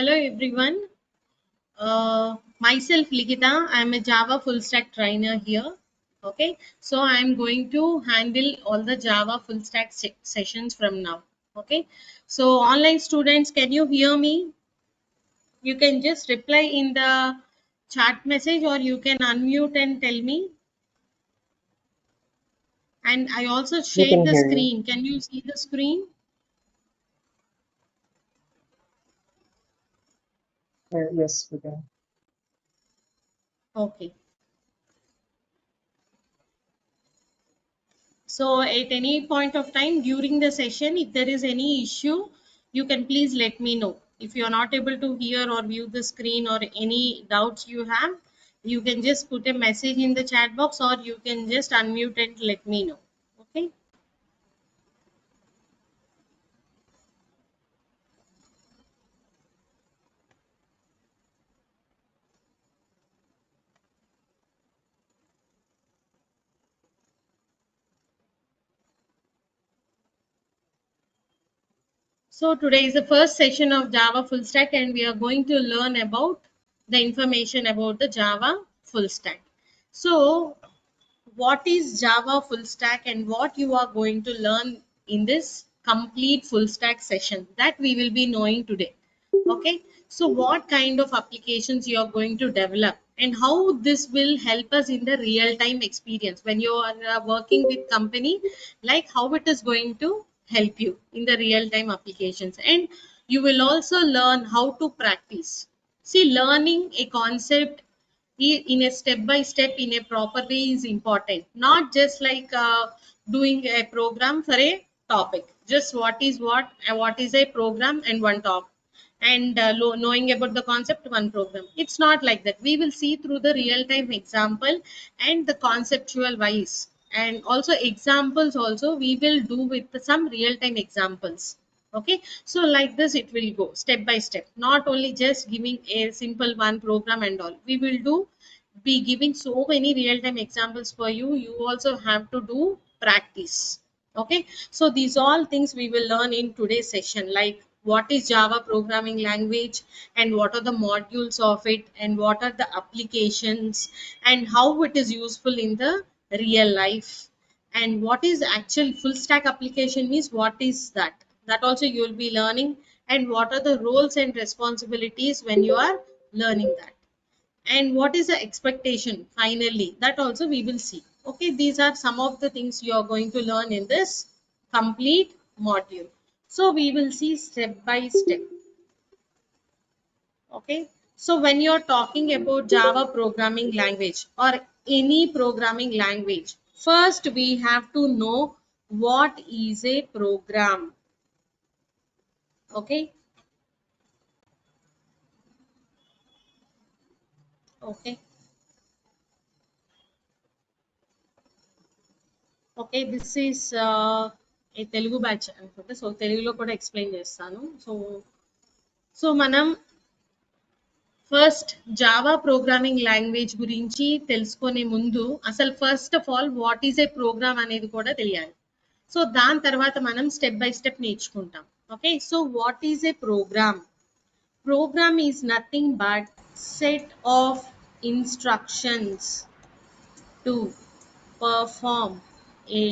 Hello everyone. Myself Likita. I am a Java full stack trainer here. Okay, so I am going to handle all the Java full stack sessions from now. Okay, so online students, can you hear me? You can just reply in the chat message or you can unmute and tell me. And I also We shared can the hear you. screen. Can you see the screen? Yes, we can. Okay. So at any point of time during the session, if there is any issue, you can please let me know. If you are not able to hear or view the screen or any doubts you have, you can just put a message in the chat box or you can just unmute and let me know. Okay. So today is the first session of Java full stack and we are going to learn about the information about the Java full stack. So what is Java full stack and what you are going to learn in this complete full stack session that we will be knowing today. Okay, so what kind of applications you are going to develop and how this will help us in the real time experience when you are working with company, like how it is going to help you in the real time applications. And you will also learn how to practice. See, learning a concept in a step by step in a proper way is important, not just like doing a program for a topic, just what is a program and one topic, and knowing about the concept one program. It's not like that. We will see through the real time example and the conceptual wise, and also examples also we will do with some real time examples. Okay, so like this it will go step by step, not only just giving a simple one program and all. We will do be giving so many real time examples for you. You also have to do practice. Okay, so these all things we will learn in today's session, like what is Java programming language and what are the modules of it and what are the applications and how it is useful in the real life, and what is actual full stack application means, what is that also you will be learning, and what are the roles and responsibilities when you are learning that, and what is the expectation finally, that also we will see. Okay, these are some of the things you are going to learn in this complete module. So we will see step by step. Okay, so when you're talking about Java programming language or any programming language, first we have to know what is a program. Okay. Okay. Okay, this is a Telugu batch అనుకుంటే, so తెలుగులో కూడా explain చేస్తాను. So so మనం first Java programming language గురించి తెలుసుకునే ముందు అసలు first of all what is a program అనేది కూడా తెలియాలి. సో దాని తర్వాత మనం స్టెప్ బై స్టెప్ నేర్చుకుంటాం. Okay, so what is a program? Program is nothing but set of instructions to perform a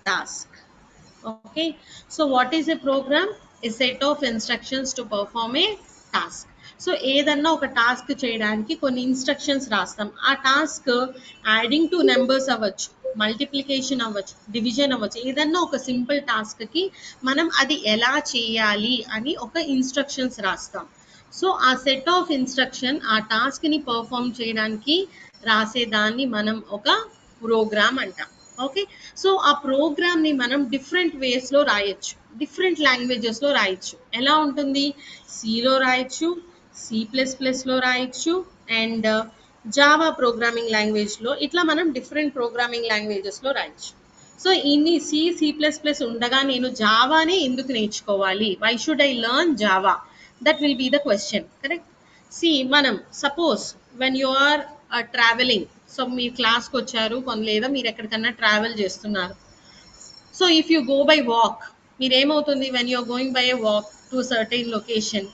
task. Okay, so what is a program? A set of instructions to perform a task. So ఏదన్నా ఒక task చేయడానికి కొన్ని instructions రాస్తాం. ఆ task adding to numbers అవ్వచ్చు, multiplication అవ్వచ్చు, division అవ్వచ్చు, ఏదన్నా ఒక సింపుల్ టాస్క్ కి మనం అది ఎలా చేయాలి అని ఒక ఇన్స్ట్రక్షన్స్ రాస్తాం. సో ఆ సెట్ ఆఫ్ ఇన్స్ట్రక్షన్ ఆ టాస్క్ ని పర్ఫామ్ చేయడానికి రాసేదాన్ని మనం ఒక ప్రోగ్రామ్ అంటాం. ఓకే, సో ఆ ప్రోగ్రామ్ ని మనం డిఫరెంట్ వేస్ లో రాయొచ్చు, డిఫరెంట్ లాంగ్వేజెస్ లో రాయొచ్చు. ఎలా ఉంటుంది? సిలో రాయొచ్చు, C++ లో రాయొచ్చు, అండ్ జావా ప్రోగ్రామింగ్ లాంగ్వేజ్ లో, ఇట్లా మనం డిఫరెంట్ ప్రోగ్రామింగ్ లాంగ్వేజెస్ లో రాయొచ్చు. సో ఇన్ని C++ ఉండగా నేను జావానే ఎందుకు నేర్చుకోవాలి? Why should I learn Java? That will be the question, correct? See మనం suppose when you are travelling, so మీరు క్లాస్కి వచ్చారు లేదా మీరు ఎక్కడికన్నా ట్రావెల్ చేస్తున్నారు. So if you go by walk, మీరు ఏమవుతుంది? When you're going by a walk to certain location,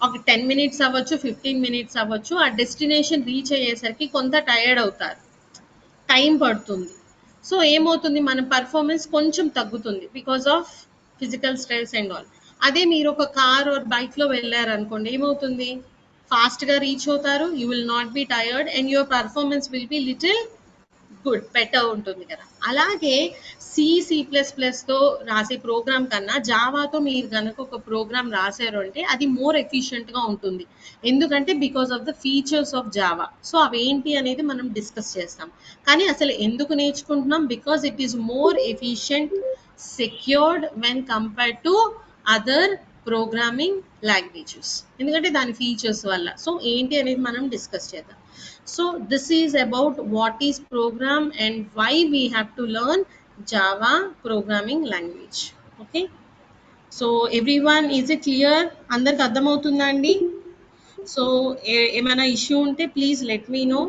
ఒక 10 మినిట్స్ అవ్వచ్చు, 15 మినిట్స్ అవ్వచ్చు, ఆ డెస్టినేషన్ రీచ్ అయ్యేసరికి కొంత టైర్డ్ అవుతారు, టైం పడుతుంది. సో ఏమవుతుంది, మన పర్ఫార్మెన్స్ కొంచెం తగ్గుతుంది because of physical stress and all. అదే మీరు ఒక కార్ ఆర్ బైక్ లో వెళ్ళారనుకోండి, ఏమవుతుంది, ఫాస్ట్ గా రీచ్ అవుతారు, you will not be tired and your performance will be little good, better ఉంటుంది కదా. అలాగే సి++తో రాసే ప్రోగ్రామ్ కన్నా జావాతో మీరు కనుక ఒక ప్రోగ్రామ్ రాశారు అంటే అది మోర్ ఎఫిషియెంట్గా ఉంటుంది. ఎందుకంటే because of the features of Java. So అవేంటి అనేది మనం డిస్కస్ చేస్తాం. కానీ అసలు ఎందుకు నేర్చుకుంటున్నాం, because it is more efficient, secured when compared to other programming languages, ఎందుకంటే దాని ఫీచర్స్ వల్ల. సో ఏంటి అనేది మనం డిస్కస్ చేద్దాం. So this is about what is program and why we have to learn Java programming language. Okay. So everyone, is it clear? అందరికి అర్థమవుతుందా అండి? సో ఏమైనా ఇష్యూ ఉంటే please let me know.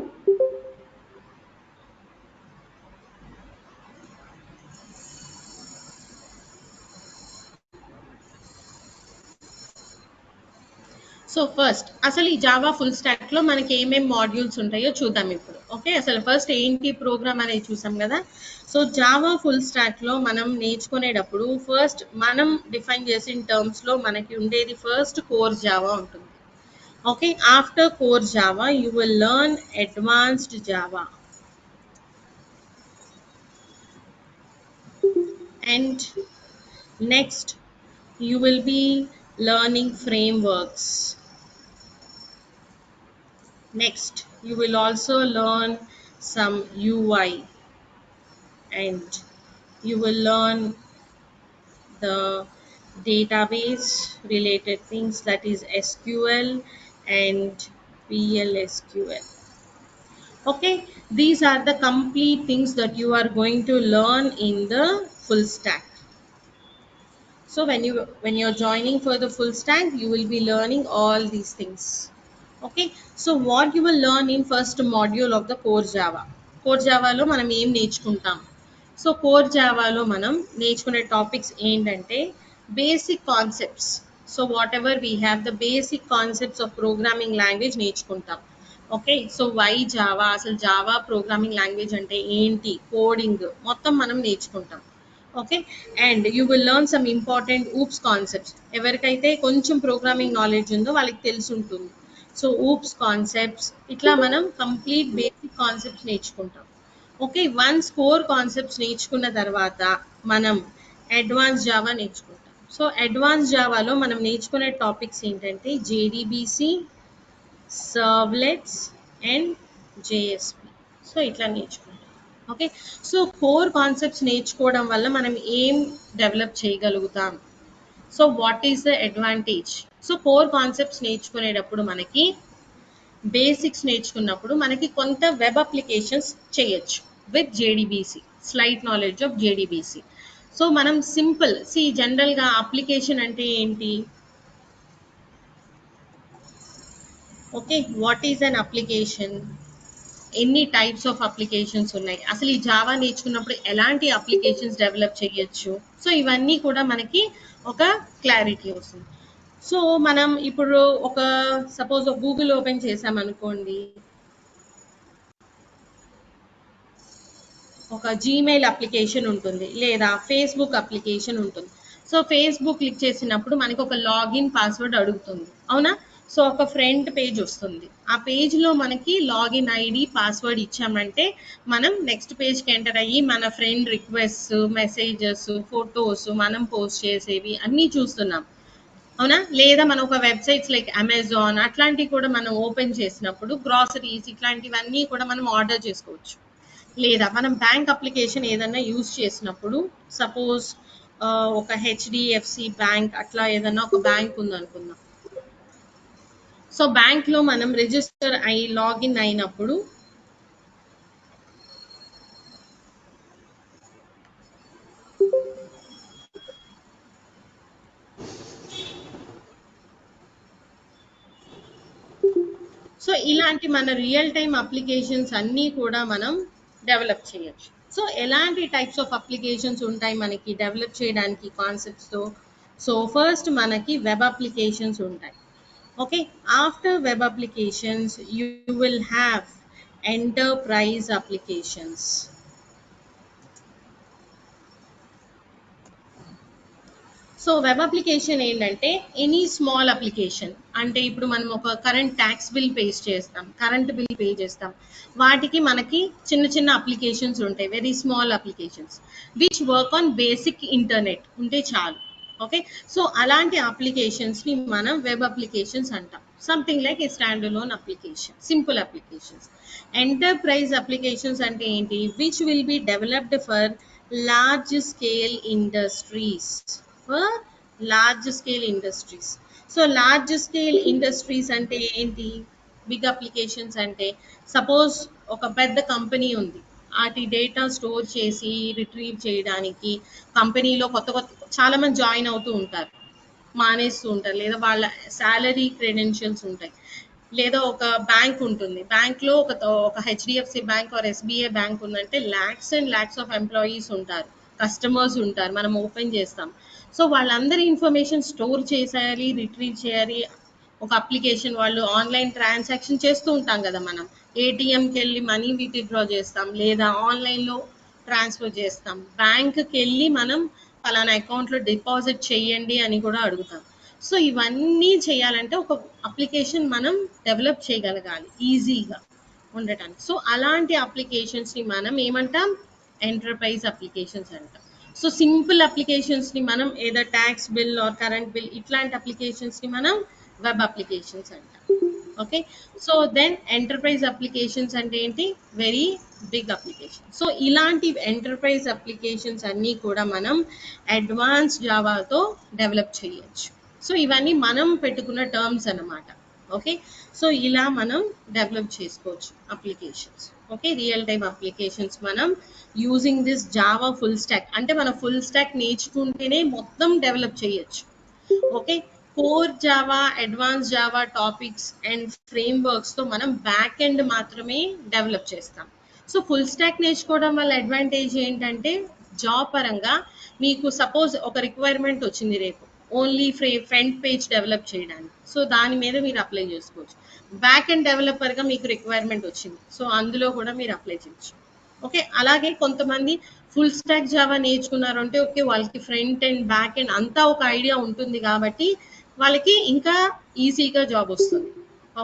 So first అసలు ఈ Java full stock లో మనకి ఏమేమి మాడ్యూల్స్ ఉంటాయో చూద్దాం ఇప్పుడు. ఓకే, అసలు ఫస్ట్ ఏంటి ప్రోగ్రామ్ అనేది చూసాం కదా. సో జావా ఫుల్ స్టాక్ లో మనం నేర్చుకునేటప్పుడు ఫస్ట్ మనం డిఫైన్ చేసిన టర్మ్స్ లో మనకి ఉండేది ఫస్ట్ కోర్ జావా ఉంటుంది. Okay, after core Java you will learn advanced Java and next you will be learning frameworks. Next, you will also learn some UI and you will learn the database related things, that is SQL and PLSQL. Okay, these are the complete things that you are going to learn in the full stack. So when you're joining for the full stack, you will be learning all these things. Okay, so what you will learn in first module of the core java. Core java lo manam em నేర్చుకుంటాం. So core జావాలో మనం నేర్చుకునే topics ఏంటంటే basic concepts. So what ever we have the basic concepts of programming language నేర్చుకుంటాం. Okay, so why Java, అసలు Java programming language అంటే ఏంటి, coding మొత్తం మనం నేర్చుకుంటాం. Okay, and you will learn some important oops concepts. ఎవరికైతే కొంచెం ప్రోగ్రామింగ్ నాలెడ్జ్ ఉందో వాళ్ళకి తెలిసి ఉంటుంది. సో ఊప్స్ కాన్సెప్ట్స్, ఇట్లా మనం కంప్లీట్ బేసిక్ కాన్సెప్ట్స్ నేర్చుకుంటాం. ఓకే, వన్స్ కోర్ కాన్సెప్ట్స్ నేర్చుకున్న తర్వాత మనం అడ్వాన్స్ జావా నేర్చుకుంటాం. సో అడ్వాన్స్ జావాలో మనం నేర్చుకునే టాపిక్స్ ఏంటంటే JDBC, servlets and JSP. So ఇట్లా నేర్చుకుంటాం. ఓకే, సో కోర్ కాన్సెప్ట్స్ నేర్చుకోవడం వల్ల మనం ఏం డెవలప్ చేయగలుగుతాం, so what is the advantage. So core concepts నేర్చుకునేటప్పుడు మనకి బేసిక్స్ నేర్చుకున్నప్పుడు మనకి కొంత వెబ్ అప్లికేషన్స్ చేయొచ్చు with JDBC, slight knowledge of JDBC. So మనం సింపుల్ జనరల్గా అప్లికేషన్ అంటే ఏంటి, okay, what is an application, ఎన్ని టైప్స్ ఆఫ్ అప్లికేషన్స్ ఉన్నాయి, అసలు ఈ జావా నేర్చుకున్నప్పుడు ఎలాంటి అప్లికేషన్స్ డెవలప్ చేయొచ్చు, సో ఇవన్నీ కూడా మనకి ఒక క్లారిటీ వస్తుంది. సో మనం ఇప్పుడు ఒక సపోజ్ గూగుల్ ఓపెన్ చేసామనుకోండి, ఒక జీమెయిల్ అప్లికేషన్ ఉంటుంది లేదా ఫేస్బుక్ అప్లికేషన్ ఉంటుంది. సో ఫేస్బుక్ క్లిక్ చేసినప్పుడు మనకి ఒక లాగిన్ పాస్వర్డ్ అడుగుతుంది, అవునా. సో ఒక ఫ్రంట్ పేజ్ వస్తుంది, ఆ పేజ్లో మనకి లాగిన్ ఐడి పాస్వర్డ్ ఇచ్చామంటే మనం నెక్స్ట్ పేజ్కి ఎంటర్ అయ్యి మన ఫ్రెండ్ రిక్వెస్ట్, మెసేజెస్, ఫొటోస్, మనం పోస్ట్ చేసేవి అన్నీ చూస్తున్నాం, అవునా. లేదా మనం ఒక వెబ్సైట్స్ లైక్ అమెజాన్ అట్లాంటివి కూడా మనం ఓపెన్ చేసినప్పుడు గ్రాసరీస్ ఇట్లాంటివన్నీ కూడా మనం ఆర్డర్ చేసుకోవచ్చు. లేదా మనం బ్యాంక్ అప్లికేషన్ ఏదైనా యూజ్ చేసినప్పుడు సపోజ్ ఒక హెచ్డిఎఫ్సి బ్యాంక్ అట్లా ఏదైనా ఒక బ్యాంక్ ఉందనుకుందాం. సో బ్యాంక్లో మనం రిజిస్టర్ అయ్యి లాగిన్ అయినప్పుడు సో ఇలాంటి మన రియల్ టైమ్ అప్లికేషన్స్ అన్నీ కూడా మనం డెవలప్ చేయొచ్చు. సో ఎలాంటి టైప్స్ ఆఫ్ అప్లికేషన్స్ ఉంటాయి మనకి డెవలప్ చేయడానికి కాన్సెప్ట్స్తో. సో ఫస్ట్ మనకి వెబ్ అప్లికేషన్స్ ఉంటాయి. Okay, after web applications, you will have enterprise applications. So web application ఏంటంటే ఎనీ స్మాల్ అప్లికేషన్, అంటే ఇప్పుడు మనం ఒక కరెంట్ ట్యాక్స్ బిల్ పే చేస్తాం, కరెంట్ బిల్ పే చేస్తాం, వాటికి మనకి చిన్న చిన్న అప్లికేషన్స్ ఉంటాయి, very small applications which work on basic internet ఉంటే చాలు. ఓకే, సో అలాంటి అప్లికేషన్స్ ని మనం వెబ్ అప్లికేషన్స్ అంటాం. Something like a stand alone application, simple applications. Enterprise applications అంటే ఏంటి? Which will be developed for large scale industries, for large scale industries. So large scale industries అంటే ఏంటి? Big applications అంటే suppose ఒక పెద్ద company ఉంది, వాటి డేటా స్టోర్ చేసి రిట్రీవ్ చేయడానికి కంపెనీలో కొత్త కొత్త చాలా మంది జాయిన్ అవుతూ ఉంటారు, మానేస్తూ ఉంటారు, లేదా వాళ్ళ శాలరీ క్రెడెన్షియల్స్ ఉంటాయి. లేదా ఒక బ్యాంక్ ఉంటుంది, బ్యాంక్లో ఒక HDFC bank or SBI bank ఉందంటే lakhs and lakhs of employees ఉంటారు, కస్టమర్స్ ఉంటారు, మనం ఓపెన్ చేస్తాం. సో వాళ్ళందరి ఇన్ఫర్మేషన్ స్టోర్ చేసేయాలి, రిట్రీవ్ చేయాలి. ఒక అప్లికేషన్, వాళ్ళు ఆన్లైన్ ట్రాన్సాక్షన్ చేస్తూ ఉంటాం కదా, మనం ఏటీఎంకి వెళ్ళి మనీ విత్డ్రా చేస్తాం, లేదా ఆన్లైన్లో ట్రాన్స్ఫర్ చేస్తాం, బ్యాంక్కి వెళ్ళి మనం పలానా అకౌంట్లో డిపాజిట్ చేయండి అని కూడా అడుగుతాం. సో ఇవన్నీ చేయాలంటే ఒక అప్లికేషన్ మనం డెవలప్ చేయగలగాలి ఈజీగా ఉండటానికి. సో అలాంటి అప్లికేషన్స్ని మనం ఏమంటాం? ఎంటర్ప్రైజ్ అప్లికేషన్స్ అంటాం. సో సింపుల్ అప్లికేషన్స్ని మనం ఏదో tax bill or current bill ఇట్లాంటి అప్లికేషన్స్ని మనం వెబ్ అప్లికేషన్స్ అంటాం. Okay, so then enterprise applications అంటే ఏంటి? Very big application. సో ఇలాంటి ఎంటర్ప్రైజ్ అప్లికేషన్స్ అన్నీ కూడా మనం అడ్వాన్స్ జావాతో డెవలప్ చేయొచ్చు. సో ఇవన్నీ మనం పెట్టుకున్న టర్మ్స్ అన్నమాట. ఓకే, సో ఇలా మనం డెవలప్ చేసుకోవచ్చు applications. Okay, real time applications మనం using this Java full stack, అంటే మన ఫుల్ స్టాక్ నేర్చుకుంటేనే మొత్తం డెవలప్ చేయొచ్చు. Okay, core Java, advance Java topics and ఫ్రేమ్వర్క్స్తో మనం బ్యాక్ ఎండ్ మాత్రమే డెవలప్ చేస్తాం. సో ఫుల్ స్టాక్ నేర్చుకోవడం వల్ల అడ్వాంటేజ్ ఏంటంటే జాబ్ పరంగా మీకు సపోజ్ ఒక రిక్వైర్మెంట్ వచ్చింది రేపు ఓన్లీ ఫ్రంట్ పేజ్ డెవలప్ చేయడానికి, సో దాని మీద మీరు అప్లై చేసుకోవచ్చు. బ్యాక్ ఎండ్ డెవలపర్గా మీకు రిక్వైర్మెంట్ వచ్చింది, సో అందులో కూడా మీరు అప్లై చేయొచ్చు. ఓకే, అలాగే కొంతమంది ఫుల్ స్టాక్ జావా నేర్చుకున్నారు అంటే ఓకే, వాళ్ళకి ఫ్రంట్ అండ్ బ్యాక్ ఎండ్ అంతా ఒక ఐడియా ఉంటుంది కాబట్టి వాళ్ళకి ఇంకా ఈజీగా జాబ్ వస్తుంది.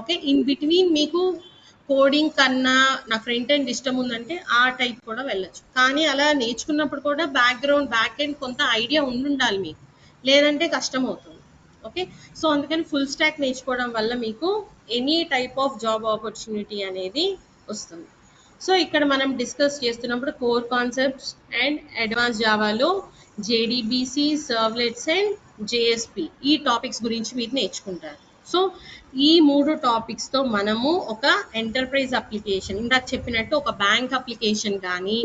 ఓకే, ఇన్ బిట్వీన్ మీకు కోడింగ్ కన్నా నా ఫ్రంట్ ఎండ్ ఇష్టం ఉందంటే ఆ టైప్ కూడా వెళ్ళొచ్చు, కానీ అలా నేర్చుకున్నప్పుడు కూడా బ్యాక్గ్రౌండ్ బ్యాక్ ఎండ్ కొంత ఐడియా ఉండాలి మీకు, లేదంటే కష్టం అవుతుంది. ఓకే, సో అందుకని ఫుల్ స్టాక్ నేర్చుకోవడం వల్ల మీకు any type of job opportunity అనేది వస్తుంది. సో ఇక్కడ మనం డిస్కస్ చేస్తున్నప్పుడు కోర్ కాన్సెప్ట్స్ అండ్ అడ్వాన్స్ జావాలో జేడీబీసీ, సర్వ్లెట్స్ అండ్ జేఎస్పి ఈ టాపిక్స్ గురించి మీరు నేర్చుకుంటారు. సో ఈ 3 టాపిక్స్తో మనము ఒక ఎంటర్ప్రైజ్ అప్లికేషన్, ఇందాక చెప్పినట్టు ఒక బ్యాంక్ అప్లికేషన్ కానీ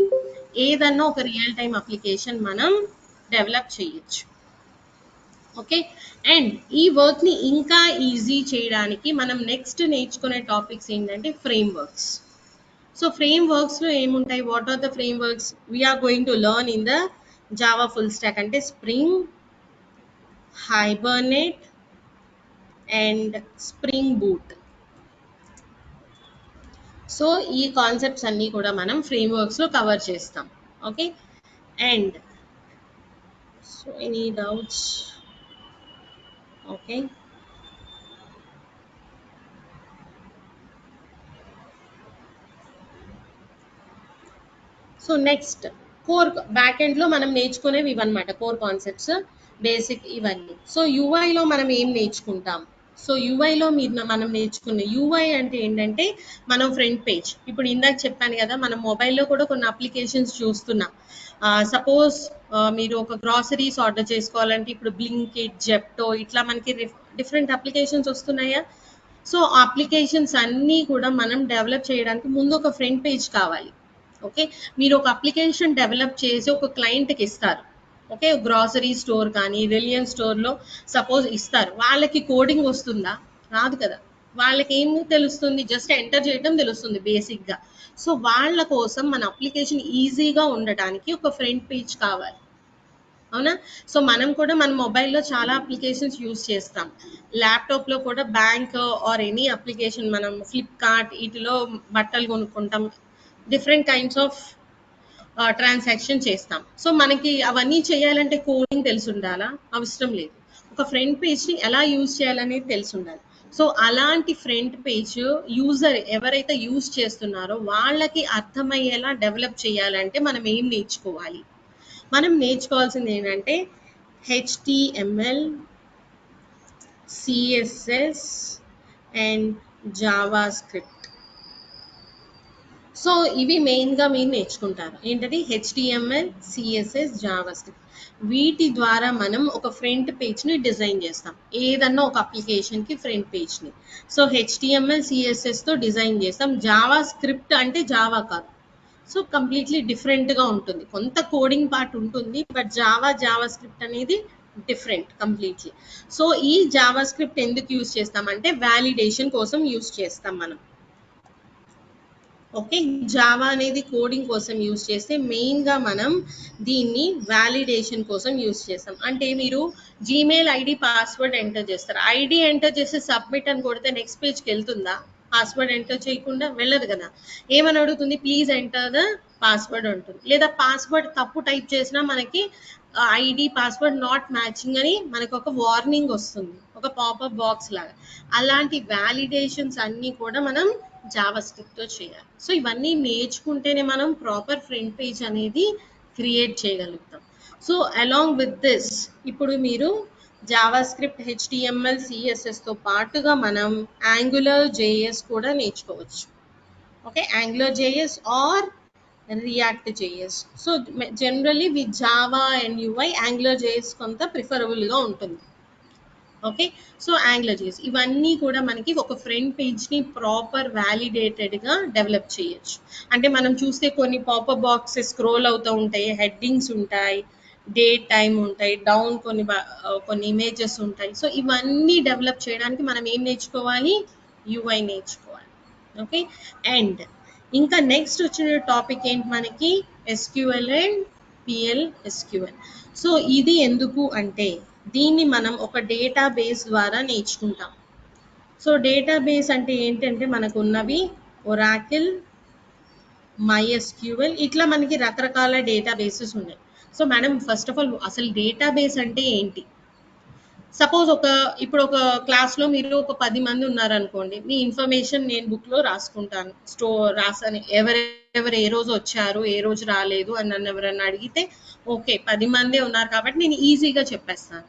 ఏదన్నా ఒక రియల్ టైమ్ అప్లికేషన్ మనం డెవలప్ చేయొచ్చు. ఓకే, అండ్ ఈ వర్క్ని ఇంకా ఈజీ చేయడానికి మనం నెక్స్ట్ నేర్చుకునే టాపిక్స్ ఏంటంటే ఫ్రేమ్వర్క్స్. సో ఫ్రేమ్వర్క్స్లో ఏముంటాయి? What are the frameworks we're going to learn in the Java full stack అంటే Spring, Hibernate and Spring Boot. So ఈ కాన్సెప్ట్స్ అన్నీ కూడా మనం ఫ్రేమ్వర్క్స్లో కవర్ చేస్తాం. Okay, and so any doubts? Okay, so next core back ఎండ్లో మనం నేర్చుకునేవి ఇవన్నమాట, కోర్ కాన్సెప్ట్స్ బేసిక్ ఇవన్నీ. సో యూఐలో మనం ఏం నేర్చుకుంటాం? సో యూఐలో మనం నేర్చుకునే యూఐ అంటే ఏంటంటే మనం ఫ్రంట్ పేజ్, ఇప్పుడు ఇందాక చెప్పాను కదా, మనం మొబైల్లో కూడా కొన్ని అప్లికేషన్స్ చూస్తున్నాం. సపోజ్ మీరు ఒక గ్రాసరీస్ ఆర్డర్ చేసుకోవాలంటే ఇప్పుడు బ్లింకిట్, జెప్టో ఇట్లా మనకి డిఫరెంట్ అప్లికేషన్స్ వస్తున్నాయా? సో అప్లికేషన్స్ అన్నీ కూడా మనం డెవలప్ చేయడానికి ముందు ఒక ఫ్రంట్ పేజ్ కావాలి. ఓకే, మీరు ఒక అప్లికేషన్ డెవలప్ చేసి ఒక క్లయింట్కి ఇస్తారు. ఓకే, గ్రాసరీ స్టోర్ కానీ రిలయన్స్ స్టోర్లో సపోజ్ ఇస్తారు, వాళ్ళకి కోడింగ్ వస్తుందా? రాదు కదా, వాళ్ళకి ఏం తెలుస్తుంది? జస్ట్ ఎంటర్ చేయడం తెలుస్తుంది బేసిక్గా. సో వాళ్ళ కోసం మన అప్లికేషన్ ఈజీగా ఉండటానికి ఒక ఫ్రంట్ పేజ్ కావాలి. అవునా? సో మనం కూడా మన మొబైల్లో చాలా అప్లికేషన్స్ యూస్ చేస్తాం. ల్యాప్టాప్లో కూడా బ్యాంక్ ఆర్ ఎనీ అప్లికేషన్, మనం ఫ్లిప్కార్ట్ వీటిలో బట్టలు కొనుక్కుంటాం, డిఫరెంట్ కైండ్స్ ఆఫ్ ట్రాన్సాక్షన్ చేస్తాం. సో మనకి అవన్నీ చేయాలంటే కోడింగ్ తెలిసి ఉండాలా? అవసరం లేదు. ఒక ఫ్రంట్ పేజ్ని ఎలా యూజ్ చేయాలనేది తెలిసి ఉండాలి. సో అలాంటి ఫ్రంట్ పేజ్ యూజర్ ఎవరైతే యూజ్ చేస్తున్నారో వాళ్ళకి అర్థమయ్యేలా డెవలప్ చేయాలంటే మనం ఏం నేర్చుకోవాలి? మనం నేర్చుకోవాల్సింది ఏంటంటే HTML, CSS and Java script. So ఇవి మెయిన్గా మీరు నేర్చుకుంటారు. ఏంటది? HTML, CSS, Java script. వీటి ద్వారా మనం ఒక ఫ్రంట్ పేజ్ని డిజైన్ చేస్తాం, ఏదన్నా ఒక అప్లికేషన్కి ఫ్రంట్ పేజ్ని. సో HTML, CSSతో డిజైన్ చేస్తాం. జావా స్క్రిప్ట్ అంటే జావా కాదు, సో కంప్లీట్లీ డిఫరెంట్గా ఉంటుంది. కొంత కోడింగ్ పార్ట్ ఉంటుంది, బట్ జావా స్క్రిప్ట్ అనేది డిఫరెంట్ కంప్లీట్లీ. సో ఈ జావా స్క్రిప్ట్ ఎందుకు యూజ్ చేస్తామంటే వ్యాలిడేషన్ కోసం యూజ్ చేస్తాం మనం. ఓకే, జావా అనేది కోడింగ్ కోసం యూజ్ చేస్తే మెయిన్గా మనం దీన్ని వ్యాలిడేషన్ కోసం యూజ్ చేస్తాం. అంటే మీరు జీమెయిల్ ఐడి పాస్వర్డ్ ఎంటర్ చేస్తారు, ఐడి ఎంటర్ చేసి సబ్మిట్ అని కొడితే నెక్స్ట్ పేజ్కి వెళ్తుందా? పాస్వర్డ్ ఎంటర్ చేయకుండా వెళ్ళదు కదా. ఏమని అడుగుతుంది? ప్లీజ్ ఎంటర్ ద పాస్వర్డ్ ఉంటుంది. లేదా పాస్వర్డ్ తప్పు టైప్ చేసినా మనకి ఐడి పాస్వర్డ్ నాట్ మ్యాచింగ్ అని మనకు ఒక వార్నింగ్ వస్తుంది, ఒక పాపప్ బాక్స్ లాగా. అలాంటి వ్యాలిడేషన్స్ అన్నీ కూడా మనం జావా స్క్రిప్ట్తో చేయాలి. సో ఇవన్నీ నేర్చుకుంటేనే మనం ప్రాపర్ ఫ్రంట్ పేజ్ అనేది క్రియేట్ చేయగలుగుతాం. సో అలాంగ్ విత్ దిస్ ఇప్పుడు మీరు జావా స్క్రిప్ట్, HTML, CSSతో పాటుగా మనం యాంగులర్ JS కూడా నేర్చుకోవచ్చు. Okay, Angular JS or React JS. So generally with Java and UI Angular JS కొంత ప్రిఫరబుల్గా ఉంటుంది. ఓకే, సో యాంగులర్ JS ఇవన్నీ కూడా మనకి ఒక ఫ్రంట్ పేజ్ని ప్రాపర్ వ్యాలిడేటెడ్గా డెవలప్ చేయొచ్చు. అంటే మనం చూస్తే కొన్ని పాపప్ బాక్సెస్ స్క్రోల్ అవుతూ ఉంటాయి, హెడ్డింగ్స్ ఉంటాయి, డేట్ టైం ఉంటాయి, డౌన్ కొన్ని ఇమేజెస్ ఉంటాయి. సో ఇవన్నీ డెవలప్ చేయడానికి మనం ఏం నేర్చుకోవాలి? UI నేర్చుకోవాలి. ఓకే, అండ్ ఇంకా నెక్స్ట్ వచ్చిన టాపిక్ ఏంటి మనకి? SQL and PL/SQL. సో ఇది ఎందుకు అంటే దీన్ని మనం ఒక డేటాబేస్ ద్వారా నేర్చుకుంటాం. సో డేటాబేస్ అంటే ఏంటంటే మనకు ఉన్నవి ఒరాకిల్, MySQL, ఇట్లా మనకి రకరకాల డేటాబేసెస్ ఉన్నాయి. So madam first of all అసలు డేటాబేస్ అంటే ఏంటి? సపోజ్ ఇప్పుడు ఒక క్లాస్లో మీరు ఒక 10 మంది ఉన్నారనుకోండి, మీ ఇన్ఫర్మేషన్ నేను బుక్లో రాసుకుంటాను, రాసాను. ఎవరెవరు ఏ రోజు వచ్చారు, ఏ రోజు రాలేదు అని నన్ను ఎవరన్నా అడిగితే ఓకే 10 మందే ఉన్నారు కాబట్టి నేను ఈజీగా చెప్పేస్తాను.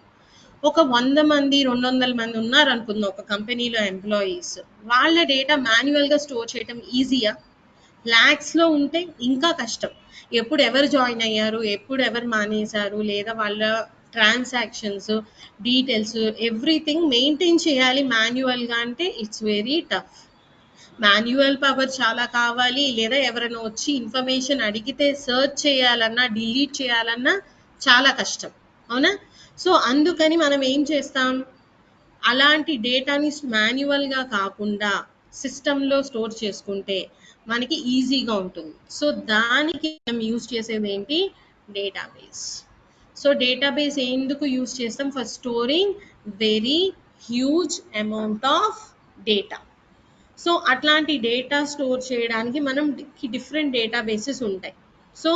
ఒక 100 మంది 200 మంది ఉన్నారు అనుకుందాం ఒక కంపెనీలో ఎంప్లాయీస్, వాళ్ళ డేటా మాన్యువల్గా స్టోర్ చేయడం ఈజీయా? ల్యాక్స్లో ఉంటే ఇంకా కష్టం. ఎప్పుడు ఎవరు జాయిన్ అయ్యారు, ఎప్పుడు ఎవరు మానేశారు, లేదా వాళ్ళ ట్రాన్సాక్షన్స్ డీటెయిల్స్ ఎవ్రీథింగ్ మెయింటైన్ చేయాలి మాన్యువల్గా అంటే it's very tough. Manual power చాలా కావాలి, లేదా ఎవరైనా వచ్చి ఇన్ఫర్మేషన్ అడిగితే సర్చ్ చేయాలన్నా డిలీట్ చేయాలన్నా చాలా కష్టం, అవునా? సో అందుకని మనం ఏం చేస్తాం? అలాంటి డేటాని మాన్యువల్గా కాకుండా సిస్టంలో స్టోర్ చేసుకుంటే మనకి ఈజీగా ఉంటుంది. సో దానికి మనం యూజ్ చేసేది ఏంటి? డేటాబేస్. సో డేటాబేస్ ఎందుకు యూజ్ చేస్తాం? For storing very huge amount of data. So అట్లాంటి డేటా స్టోర్ చేయడానికి మనం డిఫరెంట్ డేటాబేసెస్ ఉంటాయి. సో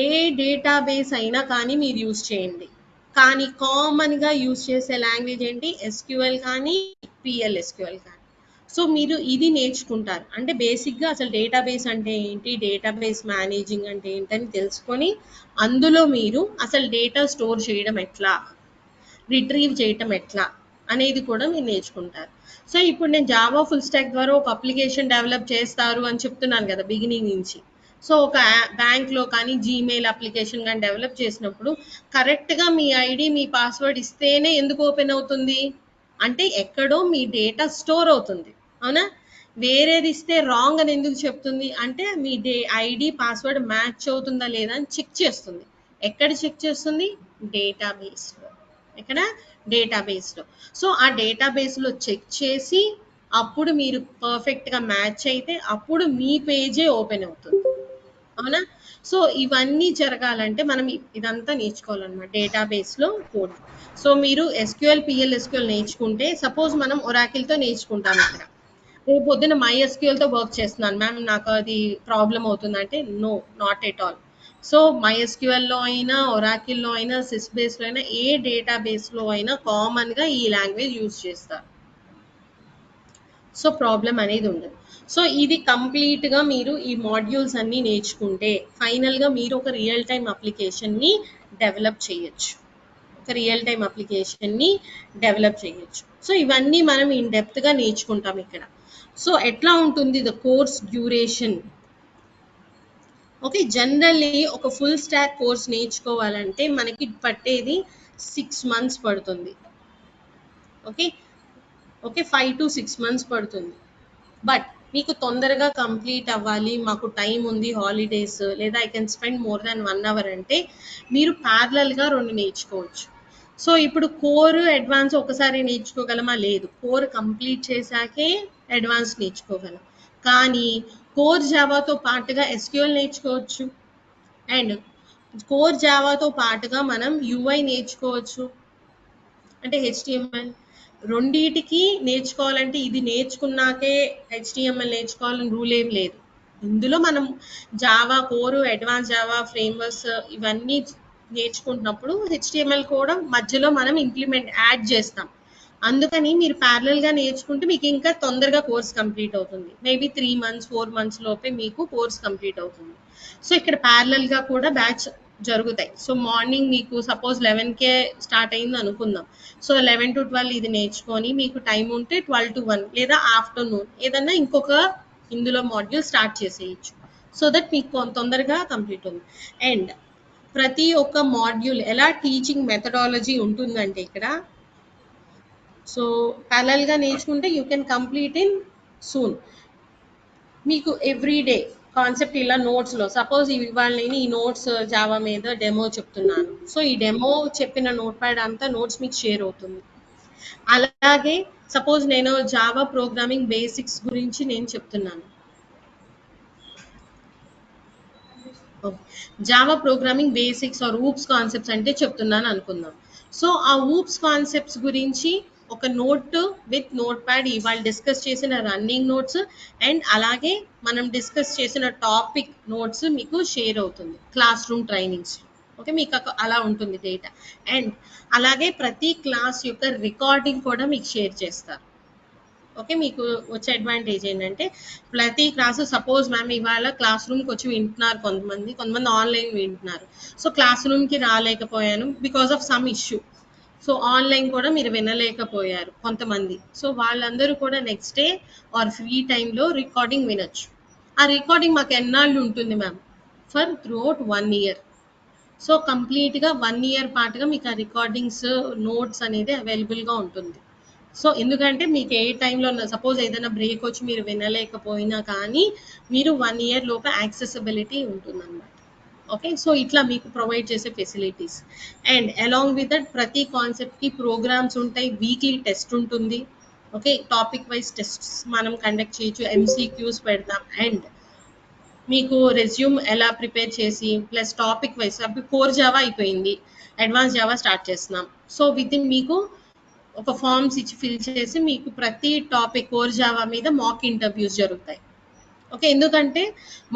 ఏ డేటాబేస్ అయినా కానీ మీరు యూజ్ చేయండి, కానీ కామన్గా యూజ్ చేసే లాంగ్వేజ్ ఏంటి? SQL కానీ PL/SQL కానీ. సో మీరు ఇది నేర్చుకుంటారు అంటే బేసిక్గా అసలు డేటాబేస్ అంటే ఏంటి, డేటాబేస్ మేనేజింగ్ అంటే ఏంటని తెలుసుకొని అందులో మీరు అసలు డేటా స్టోర్ చేయడం ఎట్లా, రిట్రీవ్ చేయటం ఎట్లా అనేది కూడా మీరు నేర్చుకుంటారు. సో ఇప్పుడు నేను జావా ఫుల్ స్టాక్ ద్వారా ఒక అప్లికేషన్ డెవలప్ చేస్తారు అని చెప్తున్నాను కదా బిగినింగ్ నుంచి. సో ఒక బ్యాంక్లో కానీ జీమెయిల్ అప్లికేషన్ కానీ డెవలప్ చేసినప్పుడు కరెక్ట్గా మీ ఐడి మీ పాస్వర్డ్ ఇస్తేనే ఎందుకు ఓపెన్ అవుతుంది అంటే ఎక్కడో మీ డేటా స్టోర్ అవుతుంది, అవునా? వేరేది ఇస్తే రాంగ్ అని ఎందుకు చెప్తుంది అంటే మీ ఐడి పాస్వర్డ్ మ్యాచ్ అవుతుందా లేదా అని చెక్ చేస్తుంది. ఎక్కడ చెక్ చేస్తుంది? డేటాబేస్లో. ఎక్కడ? డేటాబేస్లో. సో ఆ డేటాబేస్లో చెక్ చేసి అప్పుడు మీరు పర్ఫెక్ట్గా మ్యాచ్ అయితే అప్పుడు మీ పేజే ఓపెన్ అవుతుంది, అవునా? సో ఇవన్నీ జరగాలంటే మనం ఇదంతా నేర్చుకోవాలన్నమాట డేటాబేస్లో కోడ్. సో మీరు SQL PL/SQL నేర్చుకుంటే సపోజ్ మనం ఒరాకిల్తో నేర్చుకుంటాం ఇక్కడ. రేపు పొద్దున MySQLతో వర్క్ చేస్తున్నాను మ్యామ్, నాకు అది ప్రాబ్లం అవుతుందంటే no, not at all. So MySQLలో అయినా, ఒరాకిల్లో అయినా, సిస్బేస్లో అయినా, ఏ డేటాబేస్లో అయినా కామన్గా ఈ లాంగ్వేజ్ యూజ్ చేస్తారు. సో ప్రాబ్లం అనేది ఉండదు. సో ఇది కంప్లీట్గా మీరు ఈ మాడ్యూల్స్ అన్నీ నేర్చుకుంటే ఫైనల్గా మీరు ఒక రియల్ టైమ్ అప్లికేషన్ని డెవలప్ చేయొచ్చు. సో ఇవన్నీ మనం ఇన్ డెప్త్గా నేర్చుకుంటాం ఇక్కడ. సో ఎట్లా ఉంటుంది the course duration? Okay, generally ఒక ఫుల్ స్టాక్ కోర్స్ నేర్చుకోవాలంటే మనకి పట్టేది 6 months పడుతుంది. ఓకే 5 to 6 months పడుతుంది. బట్ మీకు తొందరగా కంప్లీట్ అవ్వాలి, మాకు టైం ఉంది, హాలిడేస్, లేదా I can spend more than 1 hour అంటే మీరు ప్యారలల్గా 2 నేర్చుకోవచ్చు. సో ఇప్పుడు కోర్ అడ్వాన్స్ ఒకసారి నేర్చుకోగలమా? లేదు, కోర్ కంప్లీట్ చేశాకే అడ్వాన్స్ నేర్చుకోగలం. కానీ కోర్ జావాతో పాటుగా SQL నేర్చుకోవచ్చు, అండ్ కోర్ జావాతో పాటుగా మనం UI నేర్చుకోవచ్చు, అంటే HTML. రెండిటికి నేర్చుకోవాలంటే ఇది నేర్చుకున్నాకే HTML నేర్చుకోవాలని రూల్ ఏం లేదు. ఇందులో మనం Java core, advance Java frameworks ఇవన్నీ నేర్చుకుంటున్నప్పుడు HTML కూడా మధ్యలో మనం యాడ్ చేస్తాం. అందుకని మీరు ప్యారలల్గా నేర్చుకుంటే మీకు ఇంకా తొందరగా కోర్స్ కంప్లీట్ అవుతుంది. మేబీ 3 months 4 months లోపే మీకు కోర్స్ కంప్లీట్ అవుతుంది. సో ఇక్కడ ప్యారలల్గా కూడా బ్యాచ్ జరుగుతాయి. సో మార్నింగ్ మీకు సపోజ్ 11కే స్టార్ట్ అయింది అనుకుందాం. సో 11 to 12 ఇది నేర్చుకొని మీకు టైం ఉంటే 12 to 1 లేదా ఆఫ్టర్నూన్ ఏదన్నా ఇంకొక ఇందులో మాడ్యూల్ స్టార్ట్ చేసేయచ్చు. సో దట్ మీకు తొందరగా కంప్లీట్ ఉంది. అండ్ ప్రతి ఒక్క మాడ్యూల్ ఎలా టీచింగ్ మెథడాలజీ ఉంటుందంటే ఇక్కడ, సో ప్యారలల్గా నేర్చుకుంటే you can complete in soon. మీకు ఎవ్రీడే కాన్సెప్ట్ ఇలా నోట్స్లో సపోజ్ ఇవాళ నేను ఈ నోట్స్ జావా మీద డెమో చెప్తున్నాను. సో ఈ డెమో చెప్పిన నోట్ ప్యాడ్ అంతా నోట్స్ మీకు షేర్ అవుతుంది. అలాగే సపోజ్ నేను జావా ప్రోగ్రామింగ్ బేసిక్స్ గురించి నేను చెప్తున్నాను, Java programming basics or OOPs concepts అంటే చెప్తున్నాను అనుకుందాం. సో ఆ ఊప్స్ కాన్సెప్ట్స్ గురించి ఒక నోట్ విత్ నోట్ ప్యాడ్ ఇవాళ డిస్కస్ చేసిన రన్నింగ్ నోట్స్ అండ్ అలాగే మనం డిస్కస్ చేసిన టాపిక్ నోట్స్ మీకు షేర్ అవుతుంది క్లాస్ రూమ్ ట్రైనింగ్స్. ఓకే, మీకు అలా ఉంటుంది డేటా. అండ్ అలాగే ప్రతి క్లాస్ యొక్క రికార్డింగ్ కూడా మీకు షేర్ చేస్తారు. ఓకే, మీకు వచ్చే అడ్వాంటేజ్ ఏంటంటే ప్రతి క్లాసు సపోజ్ మ్యామ్ ఇవాళ క్లాస్ రూమ్కి వచ్చి వింటున్నారు కొంతమంది ఆన్లైన్ వింటున్నారు. సో క్లాస్ రూమ్కి రాలేకపోయాను because of some issue. So online కూడా మీరు వినలేకపోయారు కొంతమంది. సో వాళ్ళందరూ కూడా నెక్స్ట్ డే ఆర్ ఫ్రీ టైంలో రికార్డింగ్ వినొచ్చు. ఆ రికార్డింగ్ మాకు ఎన్నాళ్ళు ఉంటుంది ma'am? For throughout 1 year. So కంప్లీట్గా 1 year పాటుగా మీకు ఆ రికార్డింగ్స్ నోట్స్ అనేది అవైలబుల్గా ఉంటుంది. సో ఎందుకంటే మీకు ఏ టైంలో సపోజ్ ఏదైనా బ్రేక్ వచ్చి మీరు వినలేకపోయినా కానీ మీరు 1 year లోపే యాక్సెసిబిలిటీ ఉంటుందన్నమాట. ఓకే, సో ఇట్లా మీకు ప్రొవైడ్ చేసే facilities. And along with that ప్రతి కాన్సెప్ట్కి ప్రోగ్రామ్స్ ఉంటాయి, వీక్లీ టెస్ట్ ఉంటుంది. ఓకే, టాపిక్ వైజ్ టెస్ట్స్ మనం కండక్ట్ చేయొచ్చు, MCQs పెడతాం. అండ్ మీకు రెజ్యూమ్ ఎలా ప్రిపేర్ చేసి ప్లస్ టాపిక్ వైజ్ అప్పుడు కోర్ జావా అయిపోయింది, అడ్వాన్స్ జావా స్టార్ట్ చేస్తున్నాం. సో విత్ ఇన్ మీకు ఒక ఫామ్స్ ఇచ్చి ఫిల్ చేసి మీకు ప్రతి టాపిక్ కోర్ జావా మీద మాక్ ఇంటర్వ్యూస్ జరుగుతాయి. ఓకే, ఎందుకంటే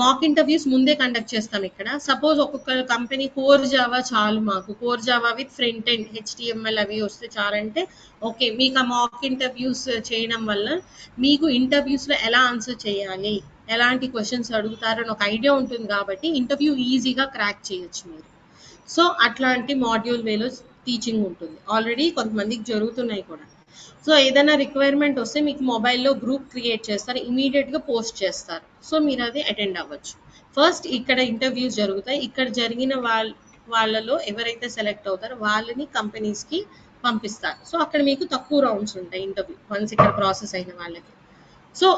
మాక్ ఇంటర్వ్యూస్ ముందే కండక్ట్ చేస్తాం ఇక్కడ. సపోజ్ ఒక్కొక్క కంపెనీ కోర్ జావా చాలు, మాకు core Java with front end HTML అవి వస్తే చాలంటే ఓకే, మీకు ఆ మాక్ ఇంటర్వ్యూస్ చేయడం వల్ల మీకు ఇంటర్వ్యూస్లో ఎలా ఆన్సర్ చేయాలి, ఎలాంటి క్వశ్చన్స్ అడుగుతారని ఒక ఐడియా ఉంటుంది కాబట్టి ఇంటర్వ్యూ ఈజీగా క్రాక్ చేయొచ్చు మీరు. సో అట్లాంటి మాడ్యూల్ వేలో టీచింగ్ ఉంటుంది. ఆల్రెడీ కొంతమందికి జరుగుతున్నాయి కూడా. సో ఏదైనా రిక్వైర్మెంట్ వస్తే మీకు మొబైల్లో గ్రూప్ క్రియేట్ చేస్తారు, ఇమీడియట్గా పోస్ట్ చేస్తారు. సో మీరు అది అటెండ్ అవ్వచ్చు. ఫస్ట్ ఇక్కడ ఇంటర్వ్యూస్ జరుగుతాయి, ఇక్కడ జరిగిన వాళ్ళలో ఎవరైతే సెలెక్ట్ అవుతారో వాళ్ళని కంపెనీస్కి పంపిస్తారు. సో అక్కడ మీకు తక్కువ రౌండ్స్ ఉంటాయి ఇంటర్వ్యూ వన్స్ ఇక్కడ ప్రాసెస్ అయిన వాళ్ళకి. సో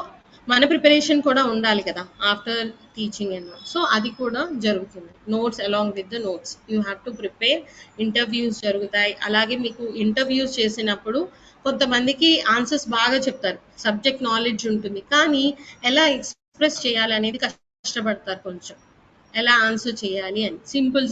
మన ప్రిపరేషన్ కూడా ఉండాలి కదా ఆఫ్టర్ టీచింగ్ అండ్ సో అది కూడా జరుగుతుంది. Notes along with the notes you have to prepare. Interviews జరుగుతాయి. అలాగే మీకు ఇంటర్వ్యూస్ చేసినప్పుడు కొంతమందికి ఆన్సర్స్ బాగా చెప్తారు, సబ్జెక్ట్ నాలెడ్జ్ ఉంటుంది, కానీ ఎలా ఎక్స్ప్రెస్ చేయాలి అనేది కష్టపడతారు కొంచెం. ఎలా ఆన్సర్ చేయాలి అని. Simple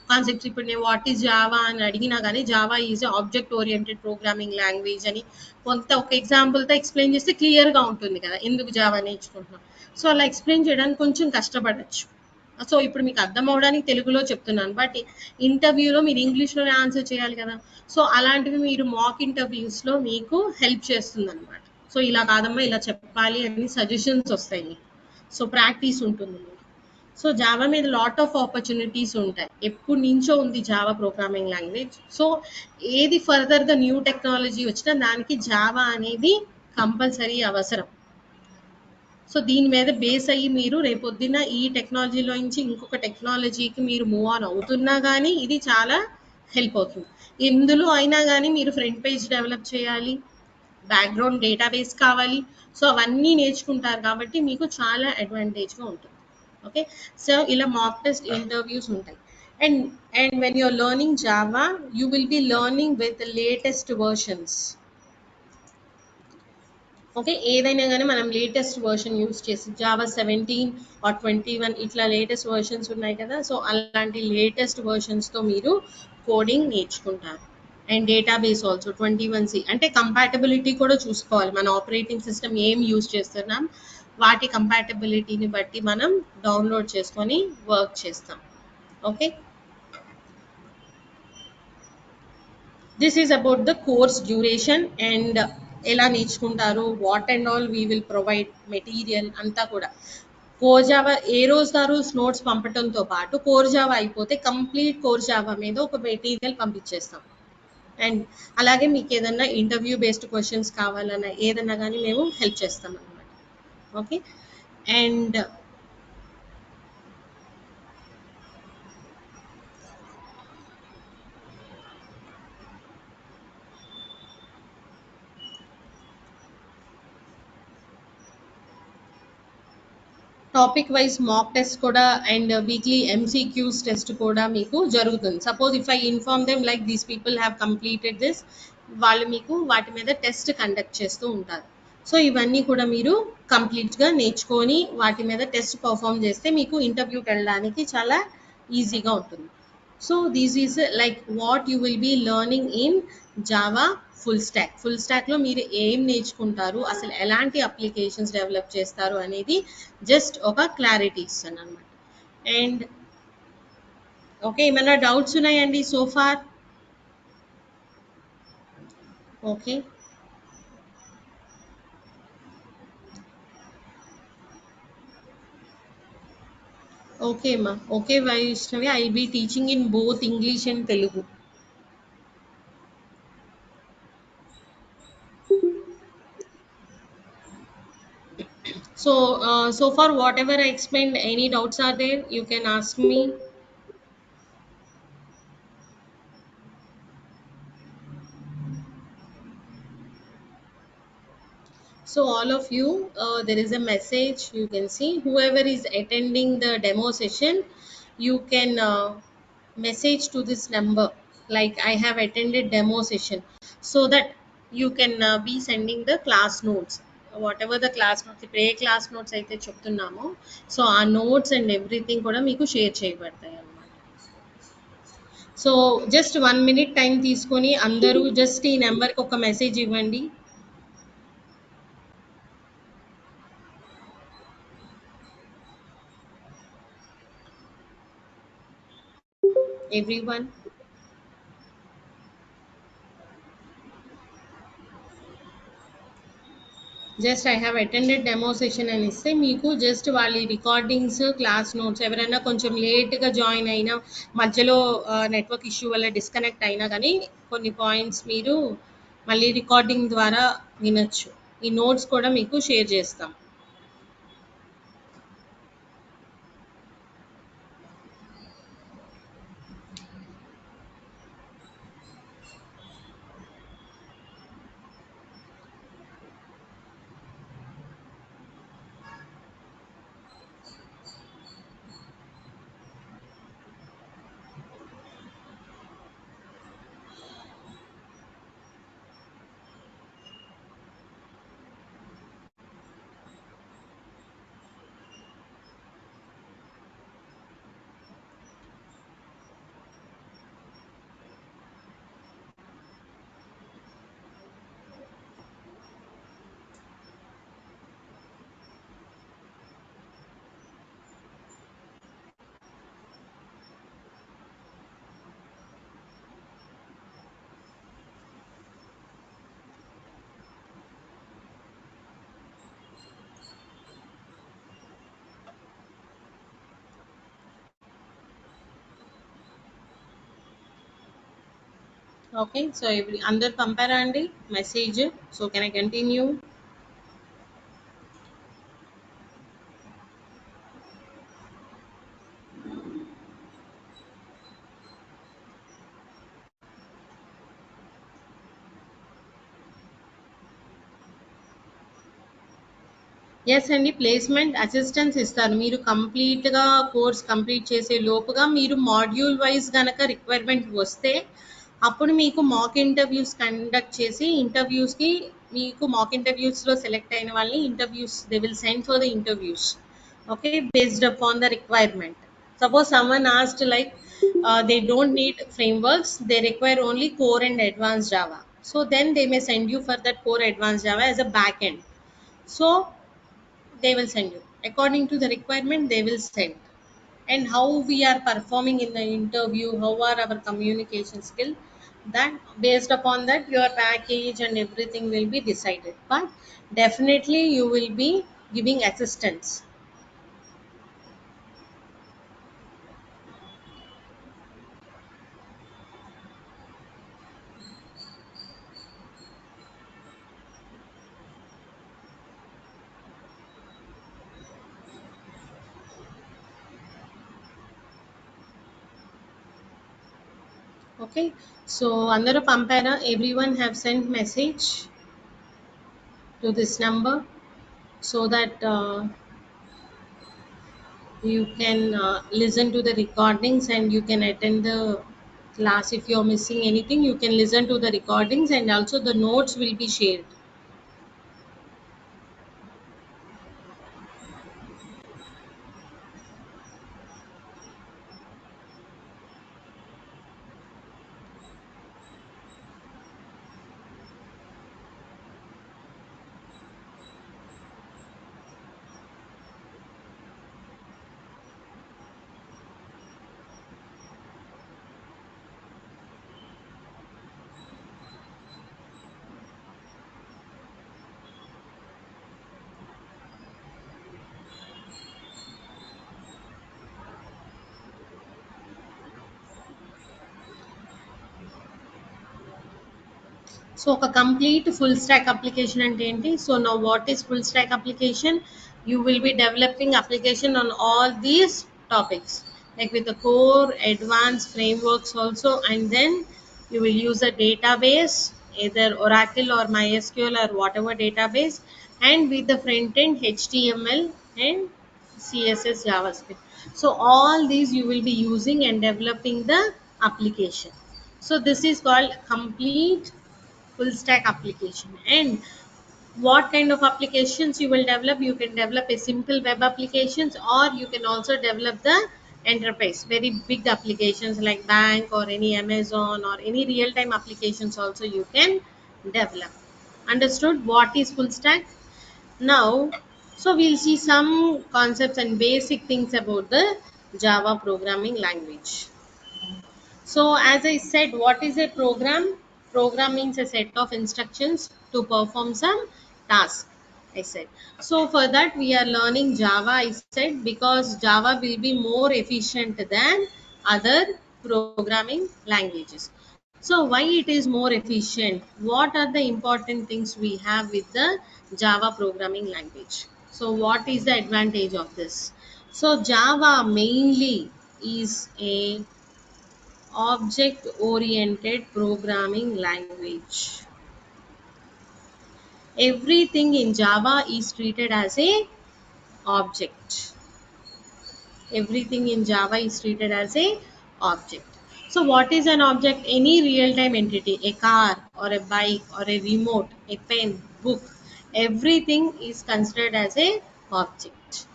concepts. ఇప్పుడు నేను వాట్ ఈస్ జావా అని అడిగినా కానీ Java is object oriented programming language అని కొంత ఒక ఎగ్జాంపుల్తో ఎక్స్ప్లెయిన్ చేస్తే క్లియర్గా ఉంటుంది కదా ఎందుకు జావా నేర్చుకుంటున్నాం. సో అలా ఎక్స్ప్లెయిన్ చేయడానికి కొంచెం కష్టపడచ్చు. సో ఇప్పుడు మీకు అర్థం అవడానికి తెలుగులో చెప్తున్నాను, బట్ ఇంటర్వ్యూలో మీరు ఇంగ్లీష్లోనే ఆన్సర్ చేయాలి కదా. సో అలాంటివి మీరు మాక్ ఇంటర్వ్యూస్లో మీకు హెల్ప్ చేస్తుంది అనమాట. సో ఇలా కాదమ్మా ఇలా చెప్పాలి అని సజెషన్స్ వస్తాయి మీకు. సో ప్రాక్టీస్ ఉంటుంది మీకు. సో జావా మీద లాట్ ఆఫ్ ఆపర్చునిటీస్ ఉంటాయి. ఎప్పటి నుంచో ఉంది జావా ప్రోగ్రామింగ్ లాంగ్వేజ్. సో ఏది ఫర్దర్గా న్యూ టెక్నాలజీ వచ్చినా దానికి జావా అనేది కంపల్సరీ అవసరం. సో దీని మీద బేస్ అయ్యి మీరు రేపొద్దున ఈ టెక్నాలజీలో నుంచి ఇంకొక టెక్నాలజీకి మీరు మూవ్ ఆన్ అవుతున్నా కానీ ఇది చాలా హెల్ప్ అవుతుంది. ఎందులో అయినా కానీ మీరు ఫ్రంట్ పేజ్ డెవలప్ చేయాలి, బ్యాక్గ్రౌండ్ డేటాబేస్ కావాలి. సో అవన్నీ నేర్చుకుంటారు కాబట్టి మీకు చాలా అడ్వాంటేజ్గా ఉంటుంది. ఓకే. సో ఇలా మాక్ టెస్ట్ ఇంటర్వ్యూస్ ఉంటాయి. And and when you're learning Java you will be learning with latest versions. Okay. ఏదైనా కానీ మనం లేటెస్ట్ వర్షన్ యూస్ చేసి జావా 17 ఆర్ 21 ఇట్లా లేటెస్ట్ వర్షన్స్ ఉన్నాయి కదా. సో అలాంటి లేటెస్ట్ వర్షన్స్తో మీరు కోడింగ్ నేర్చుకుంటారు. అండ్ డేటాబేస్ ఆల్సో 21C అంటే కంపాటబిలిటీ కూడా చూసుకోవాలి. మన ఆపరేటింగ్ సిస్టమ్ ఏం యూస్ చేస్తున్నాం వాటి కంపాటబిలిటీని బట్టి మనం డౌన్లోడ్ చేసుకొని వర్క్ చేస్తాం. Okay. This is about the course duration and ఎలా నేర్చుకుంటారు, what and all we will provide material అంతా కూడా. కోర్ జావా ఏ రోజు గారు నోట్స్ పంపడంతో పాటు కోర్ జావా అయిపోతే కంప్లీట్ కోర్ జావా మీద ఒక మెటీరియల్ పంపించేస్తాం. అండ్ అలాగే మీకు ఏదన్నా ఇంటర్వ్యూ బేస్డ్ క్వశ్చన్స్ కావాలన్నా ఏదన్నా కానీ మేము హెల్ప్ చేస్తాం అనమాట. Okay. And topic wise mock test కూడా అండ్ వీక్లీ ఎంసీక్యూస్ టెస్ట్ కూడా మీకు జరుగుతుంది. Suppose if I inform them like these people have completed this, వాళ్ళు మీకు వాటి మీద టెస్ట్ కండక్ట్ చేస్తూ ఉంటారు. సో ఇవన్నీ కూడా మీరు కంప్లీట్గా నేర్చుకొని వాటి మీద టెస్ట్ పర్ఫామ్ చేస్తే మీకు ఇంటర్వ్యూకి వెళ్ళడానికి చాలా ఈజీగా ఉంటుంది. So this is like what you will be learning in Java full stack. Full స్టాక్లో మీరు ఏం నేర్చుకుంటారు, అసలు ఎలాంటి అప్లికేషన్స్ డెవలప్ చేస్తారు అనేది జస్ట్ ఒక క్లారిటీ ఇస్తాను అనమాట. అండ్ ఓకే, ఏమైనా డౌట్స్ ఉన్నాయండి సో ఫార్? ఓకే. ఓకే అమ్మా. Okay Vaishnavi, I will be teaching in both English and Telugu. So far whatever I explained, any doubts are there, you can ask me. So all of you, there is a message you can see. Whoever is attending the demo session, you can message to this number. Like I have attended demo session, so that you can be sending the class notes. Whatever the class notes, ఇప్పుడు ఏ class notes అయితే చెప్తున్నామో so ఆ notes and everything కూడా మీకు share చేయబడతాయి అన్నమాట. So just 1 minute time తీసుకొని అందరూ just ఈ నెంబర్కి ఒక మెసేజ్ ఇవ్వండి. Everyone. Just I have attended demo session అని ఇస్తే మీకు జస్ట్ వాళ్ళ రికార్డింగ్స్ క్లాస్ నోట్స్ ఎవరైనా కొంచెం లేట్గా జాయిన్ అయినా మధ్యలో నెట్వర్క్ ఇష్యూ వల్ల డిస్కనెక్ట్ అయినా కానీ కొన్ని పాయింట్స్ మీరు మళ్ళీ రికార్డింగ్ ద్వారా వినొచ్చు. ఈ నోట్స్ కూడా మీకు షేర్ చేస్తాం. Okay, so అందరు పంపారా అండి మెసేజ్? So can I continue? Yes అండి, ప్లేస్మెంట్ అసిస్టెన్స్ ఇస్తారు. మీరు కంప్లీట్గా కోర్స్ కంప్లీట్ చేసే లోపుగా మీరు మాడ్యూల్ వైజ్ గనక రిక్వైర్మెంట్ వస్తే అప్పుడు మీకు మాక్ ఇంటర్వ్యూస్ కండక్ట్ చేసి ఇంటర్వ్యూస్కి మీకు మాక్ ఇంటర్వ్యూస్లో సెలెక్ట్ అయిన వాళ్ళని interviews they will send for the interviews. Okay, based upon the requirement. Suppose someone asked like they don't need frameworks, they require only core and advanced Java, so then they may send you for that core advanced Java as a backend. So they will send you according to the requirement, they will send. And how we are performing in the interview, how are our communication skill, that based upon that your package and everything will be decided. But definitely you will be giving assistance. Okay, so అందరూ పంపారా? Everyone have sent message to this number so that you can listen to the recordings and you can attend the class. If you are missing anything, you can listen to the recordings and also the notes will be shared. So ఒక complete full stock application అంటే ఏంటి? So now what is full stock application? You will be developing application on all these topics, like with the core, advanced frameworks also, and then you will use a database, either Oracle or MySQL or whatever database, and with the front end HTML and CSS, JavaScript. So all these you will be using and developing the application. So this is called complete full stack application. And what kind of applications you will develop? You can develop a simple web applications, or you can also develop the enterprise very big applications like bank or any Amazon or any real time applications also you can develop. Understood what is full stack now? So we'll see some concepts and basic things about the Java programming language. So as I said, what is a program? Program means a set of instructions to perform some task. I said. So for that we are learning Java, I said, because Java will be more efficient than other programming languages. So why it is more efficient? What are the important things we have with the Java programming language? So what is the advantage of this? So Java mainly is a object oriented programming language. Everything in Java is treated as a object. Everything in Java is treated as a object. So what is an object? Any real time entity, a car or a bike or a remote, a pen, book, everything is considered as a object.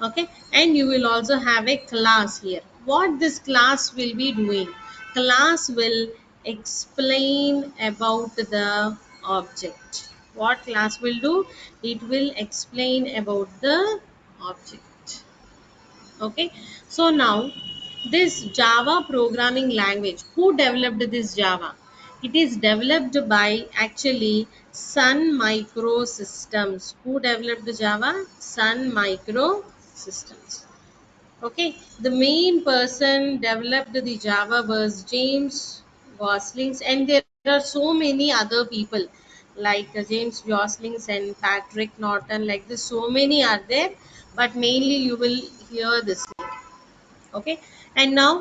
Okay, and you will also have a class here. What this class will be doing? Class will explain about the object. What class will do? It will explain about the object. Okay, so now this Java programming language, who developed this Java? It is developed by actually Sun Microsystems. Who developed Java? Sun Microsystems. Okay, the main person developed the Java was James Goslings, and there are so many other people like James Goslings and Patrick Norton. Like this, so many are there, but mainly you will hear this name. Okay, and now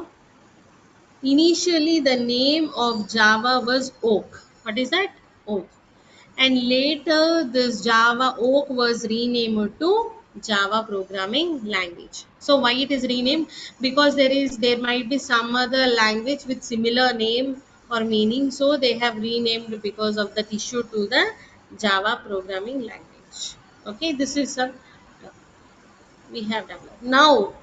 initially the name of Java was Oak. What is that? Oak. And later this Java Oak was renamed to Java programming language. So why it is renamed? Because there might be some other language with similar name or meaning, so they have renamed because of that issue to the Java programming language. Okay, this is a we have developed. Now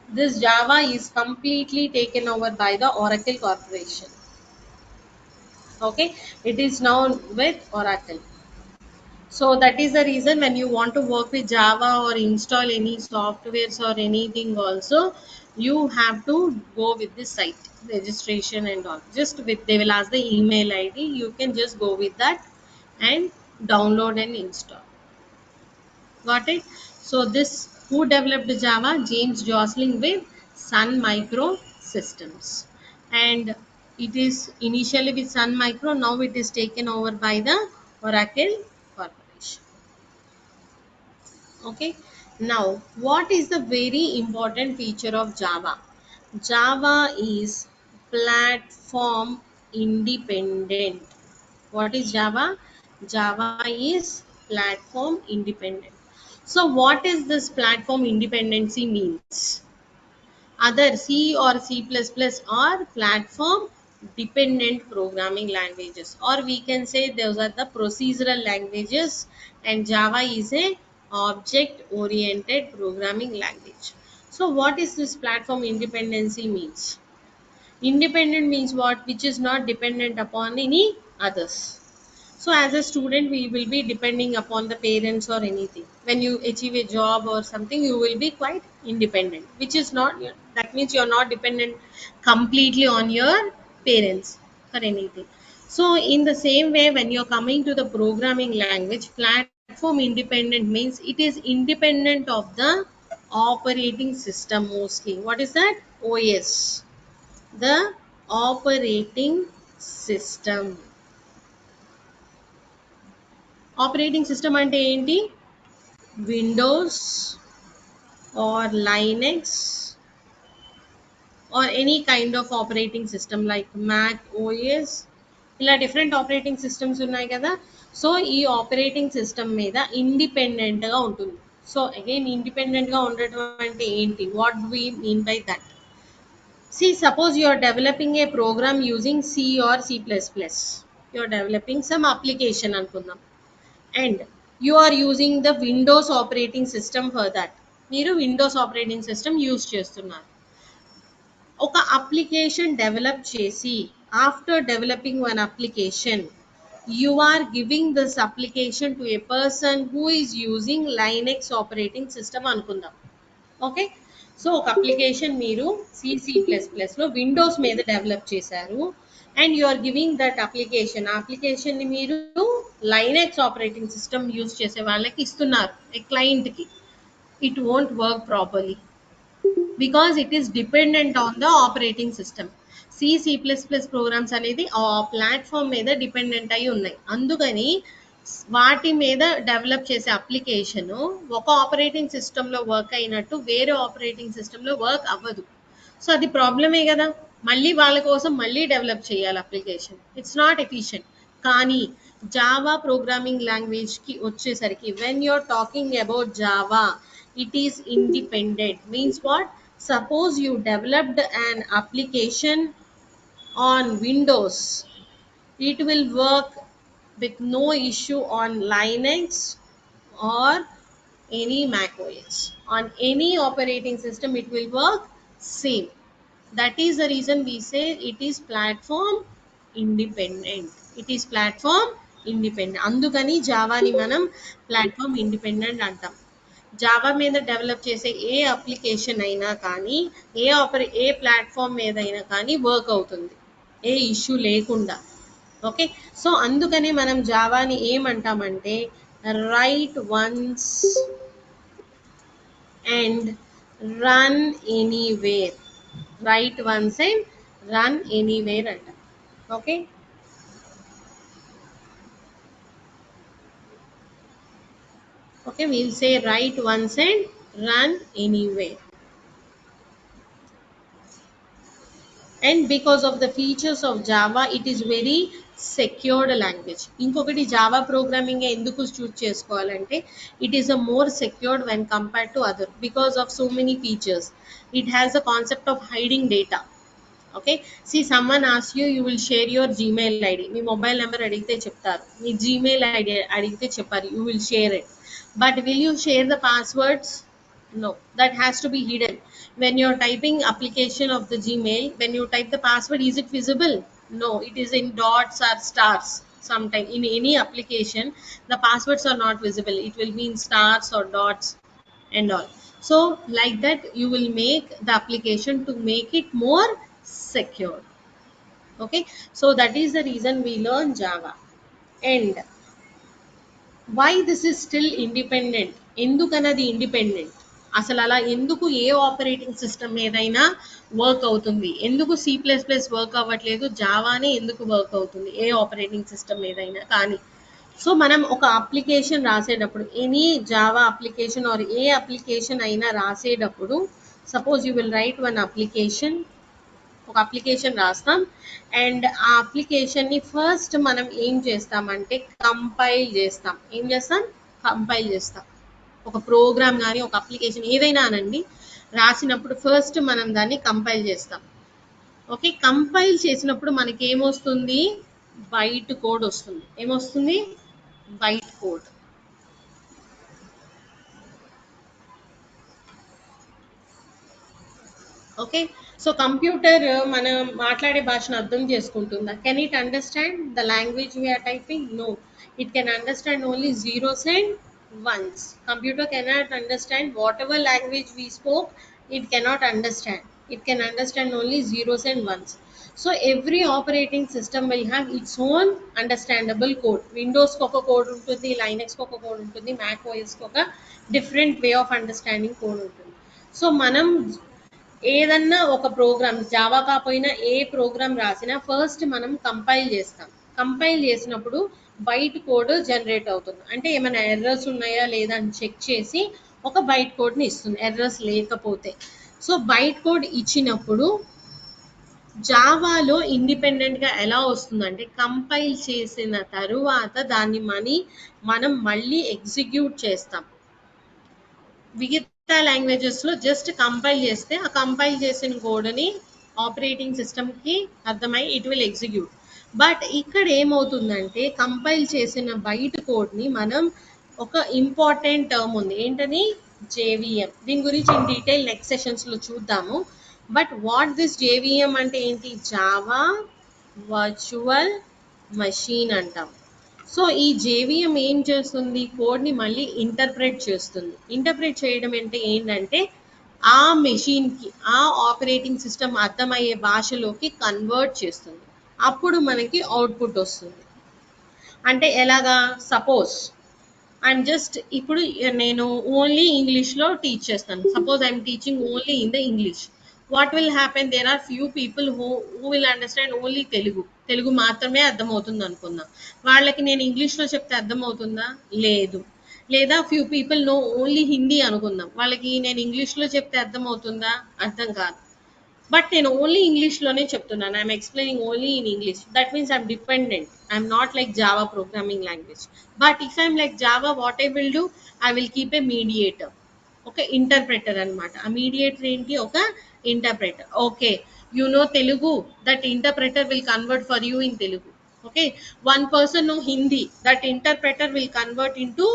this Java is completely taken over by the Oracle Corporation. Okay, it is now with Oracle. So that is the reason when you want to work with Java or install any softwares or anything also, you have to go with this site registration and all. Just with they will ask the email ID, you can just go with that and download and install. Got it? So this who developed Java? James Josling with Sun Micro Systems, and it is initially with Sun Micro. Now it is taken over by the Oracle Corporation. Okay, now what is the very important feature of Java? Java is platform independent. What is Java? Java is platform independent. So what is this platform independency means? Other C or C++ are platform dependent programming languages, or we can say those are the procedural languages, and Java is a object oriented programming language. So what is this platform independency means? Independent means what? Which is not dependent upon any others. So as a student, we will be depending upon the parents or anything. When you achieve a job or something, you will be quite independent, which is not, that means you're not dependent completely on your parents for anything. So in the same way, when you're coming to the programming language, platform independent means it is independent of the operating system mostly. What is that? OS. The operating system. Operating system అంటే ఏంటి? Windows or Linux or any kind of operating system like Mac OS, ఇలా different operating systems ఉన్నాయి కదా. So ఈ operating system మీద ఇండిపెండెంట్గా ఉంటుంది. So again ఇండిపెండెంట్గా ఉండటం అంటే ఏంటి? What we mean by that? See, suppose you are developing a program using C or C++. You are developing some application అనుకుందాం, and you are using the Windows operating system for that. మీరు Windows operating system use చేస్తున్నారు. ఒక application develop చేసి after developing one application you are giving this application to a person who is using Linux operating system అనుకుందాం. Okay, so ఒక application మీరు C++లో Windows మీద develop చేశారు, and you are giving that application. ఆ అప్లికేషన్ని మీరు లైనక్స్ ఆపరేటింగ్ సిస్టమ్ యూజ్ చేసే వాళ్ళకి ఇస్తున్నారు, క్లయింట్కి. It won't work properly because it is dependent on the operating system. C++ programs అనేది ఆ ప్లాట్ఫామ్ మీద డిపెండెంట్ అయి ఉన్నాయి. అందుకని వాటి మీద డెవలప్ చేసే అప్లికేషన్ ఒక ఆపరేటింగ్ సిస్టంలో వర్క్ అయినట్టు వేరే ఆపరేటింగ్ సిస్టంలో వర్క్ అవ్వదు. సో అది ప్రాబ్లమే కదా. మళ్ళీ వాళ్ళ కోసం మళ్ళీ డెవలప్ చేయాలి అప్లికేషన్. It's not efficient. కానీ జావా ప్రోగ్రామింగ్ లాంగ్వేజ్కి వచ్చేసరికి when you're talking about Java, it is independent. Means what? Suppose you developed an application on Windows, it will work with no issue on Linux or any Mac OS. On any operating system, it will work same. That is the reason we say it is platform independent. It is platform independent. అందుకని జావాని మనం platform independent అంటాం. Java మీద develop చేసే ఏ application అయినా కానీ ఏ platform మీద అయినా కానీ వర్క్ అవుతుంది, ఏ ఇష్యూ లేకుండా. ఓకే, సో అందుకనే మనం జావాని ఏమంటామంటే right once and run anywhere. Right once and run anywhere అంట. Okay. Okay, we'll say write once and run anywhere. And because of the features of Java, it is very secured language. ఇంకొకటి Java programming ఎందుకు choose చేసుకోవాలంటే it is a more secured when compared to other because of so many features. It has the concept of hiding data. Okay, see someone ఆస్ you you will share your Gmail ID. మీ mobile number అడిగితే చెప్తారు, మీ Gmail ID అడిగితే చెప్పారు, you will share it. But will you share the passwords? No, that has to be hidden. When you're typing application of the Gmail, when you type the password, is it visible? No, it is in dots or stars. Sometime in any application the passwords are not visible, it will be in stars or dots and all. So like that you will make the application to make it more secure. Okay, so that is the reason we learn Java. And why this is still independent? ఎందుకన్నది independent? అసలు అలా ఎందుకు ఏ operating system ఏదైనా work అవుతుంది, ఎందుకు C++ work అవ్వట్లేదు, జావానే ఎందుకు వర్క్ అవుతుంది ఏ ఆపరేటింగ్ సిస్టమ్ ఏదైనా కానీ? సో మనం ఒక అప్లికేషన్ రాసేటప్పుడు any Java application or a application అయినా రాసేటప్పుడు, suppose you will write one application, ఒక అప్లికేషన్ రాస్తాం. అండ్ ఆ అప్లికేషన్ని ఫస్ట్ మనం ఏం చేస్తామంటే కంపైల్ చేస్తాం. ఏం చేస్తాం? కంపైల్ చేస్తాం. ఒక ప్రోగ్రామ్ కానీ ఒక అప్లికేషన్ ఏదైనా అనండి, రాసినప్పుడు ఫస్ట్ మనం దాన్ని కంపైల్ చేస్తాం. ఓకే, కంపైల్ చేసినప్పుడు మనకి ఏమొస్తుంది? బైట్ కోడ్ వస్తుంది. ఏమొస్తుంది? Byte code. Okay, so computer మనం మాట్లాడే భాషను అర్థం చేసుకుంటుందా? Can it understand the language we're typing? No, it can understand only zeros and ones. Computer cannot understand whatever language we spoke, it cannot understand. It can understand only zeros and ones. So every operating system will have its own understandable code. విండోస్కి ఒక code ఉంటుంది, లైనక్స్కి ఒక code ఉంటుంది, Mac ఓఎస్కి ఒక different way of understanding code ఉంటుంది. So మనం ఏదన్నా ఒక ప్రోగ్రామ్, జావా కాకపోయినా ఏ ప్రోగ్రామ్ రాసినా ఫస్ట్ మనం కంపైల్ చేస్తాం. కంపైల్ చేసినప్పుడు బైట్ కోడ్ జనరేట్ అవుతుంది. అంటే ఏమైనా ఎర్రర్స్ ఉన్నాయా లేదా అని చెక్ చేసి ఒక బైట్ కోడ్ని ఇస్తుంది, ఎర్రర్స్ లేకపోతే. సో బైట్ కోడ్ ఇచ్చినప్పుడు జావాలో ఇండిపెండెంట్గా ఎలా వస్తుందంటే, కంపైల్ చేసిన తరువాత దాన్ని మనం మళ్ళీ ఎగ్జిక్యూట్ చేస్తాం. మిగతా లాంగ్వేజెస్లో జస్ట్ కంపైల్ చేస్తే ఆ కంపైల్ చేసిన కోడ్ని ఆపరేటింగ్ సిస్టమ్కి అర్థమై ఇట్ విల్ ఎగ్జిక్యూట్. బట్ ఇక్కడ ఏమవుతుందంటే కంపైల్ చేసిన బైట్ కోడ్ని మనం ఒక ఇంపార్టెంట్ టర్మ్ ఉంది, ఏంటని? జేవిఎం. దీని గురించి ఇన్ డీటెయిల్ నెక్స్ట్ సెషన్స్లో చూద్దాము. బట్ వాట్ దిస్ జేవిఎం అంటే ఏంటి? జావా వర్చువల్ మషీన్ అంటాం. సో ఈ జేవిఎం ఏం చేస్తుంది? కోడ్ని మళ్ళీ ఇంటర్ప్రెట్ చేస్తుంది. ఇంటర్ప్రెట్ చేయడం అంటే ఏంటంటే ఆ మెషిన్కి, ఆ ఆపరేటింగ్ సిస్టమ్ అర్థమయ్యే భాషలోకి కన్వర్ట్ చేస్తుంది. అప్పుడు మనకి అవుట్పుట్ వస్తుంది. అంటే ఎలాగా? సపోజ్ ఐఎమ్ జస్ట్ ఇప్పుడు నేను ఓన్లీ ఇంగ్లీష్లో టీచ్ చేస్తాను. Suppose I'm teaching only in the English. What will happen? There are few people who will understand only Telugu. Telugu మాత్రమే అర్థమవుతుంది అనుకుందాం. వాళ్ళకి నేను ఇంగ్లీష్లో చెప్తే అర్థమవుతుందా? లేదు. లేదా few people know only Hindi అనుకుందాం, వాళ్ళకి నేను ఇంగ్లీష్లో చెప్తే అర్థమవుతుందా? అర్థం కాదు. బట్ నేను ఓన్లీ ఇంగ్లీష్లోనే చెప్తున్నాను, I'm explaining only in English. That means I'm dependent, I'm not like Java programming language. But if I'm like Java, what I will do? I will keep a mediator, ఒక interpreter అనమాట. ఆ mediator ఏంటి? ఒక interpreter. Okay, you know Telugu, that interpreter will convert for you in Telugu. Okay, one person know Hindi, that interpreter will convert into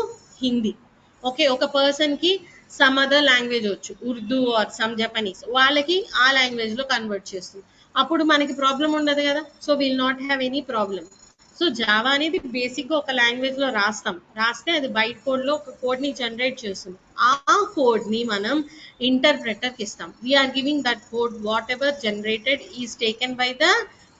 Hindi. Okay, ఒక పర్సన్కి some other language వచ్చు, Urdu are some Japanese, వాళ్ళకి ఆ లాంగ్వేజ్లో కన్వర్ట్ చేస్తుంది. అప్పుడు మనకి ప్రాబ్లం ఉండదు కదా. So will not have any problem. So Java అనేది బేసిక్గా ఒక లాంగ్వేజ్లో రాస్తే అది బైట్ కోడ్లో ఒక కోడ్ని జనరేట్ చేస్తుంది. ఆ కోడ్ని మనం ఇంటర్ప్రెటర్కి ఇస్తాం. We're giving that code, whatever generated is taken by the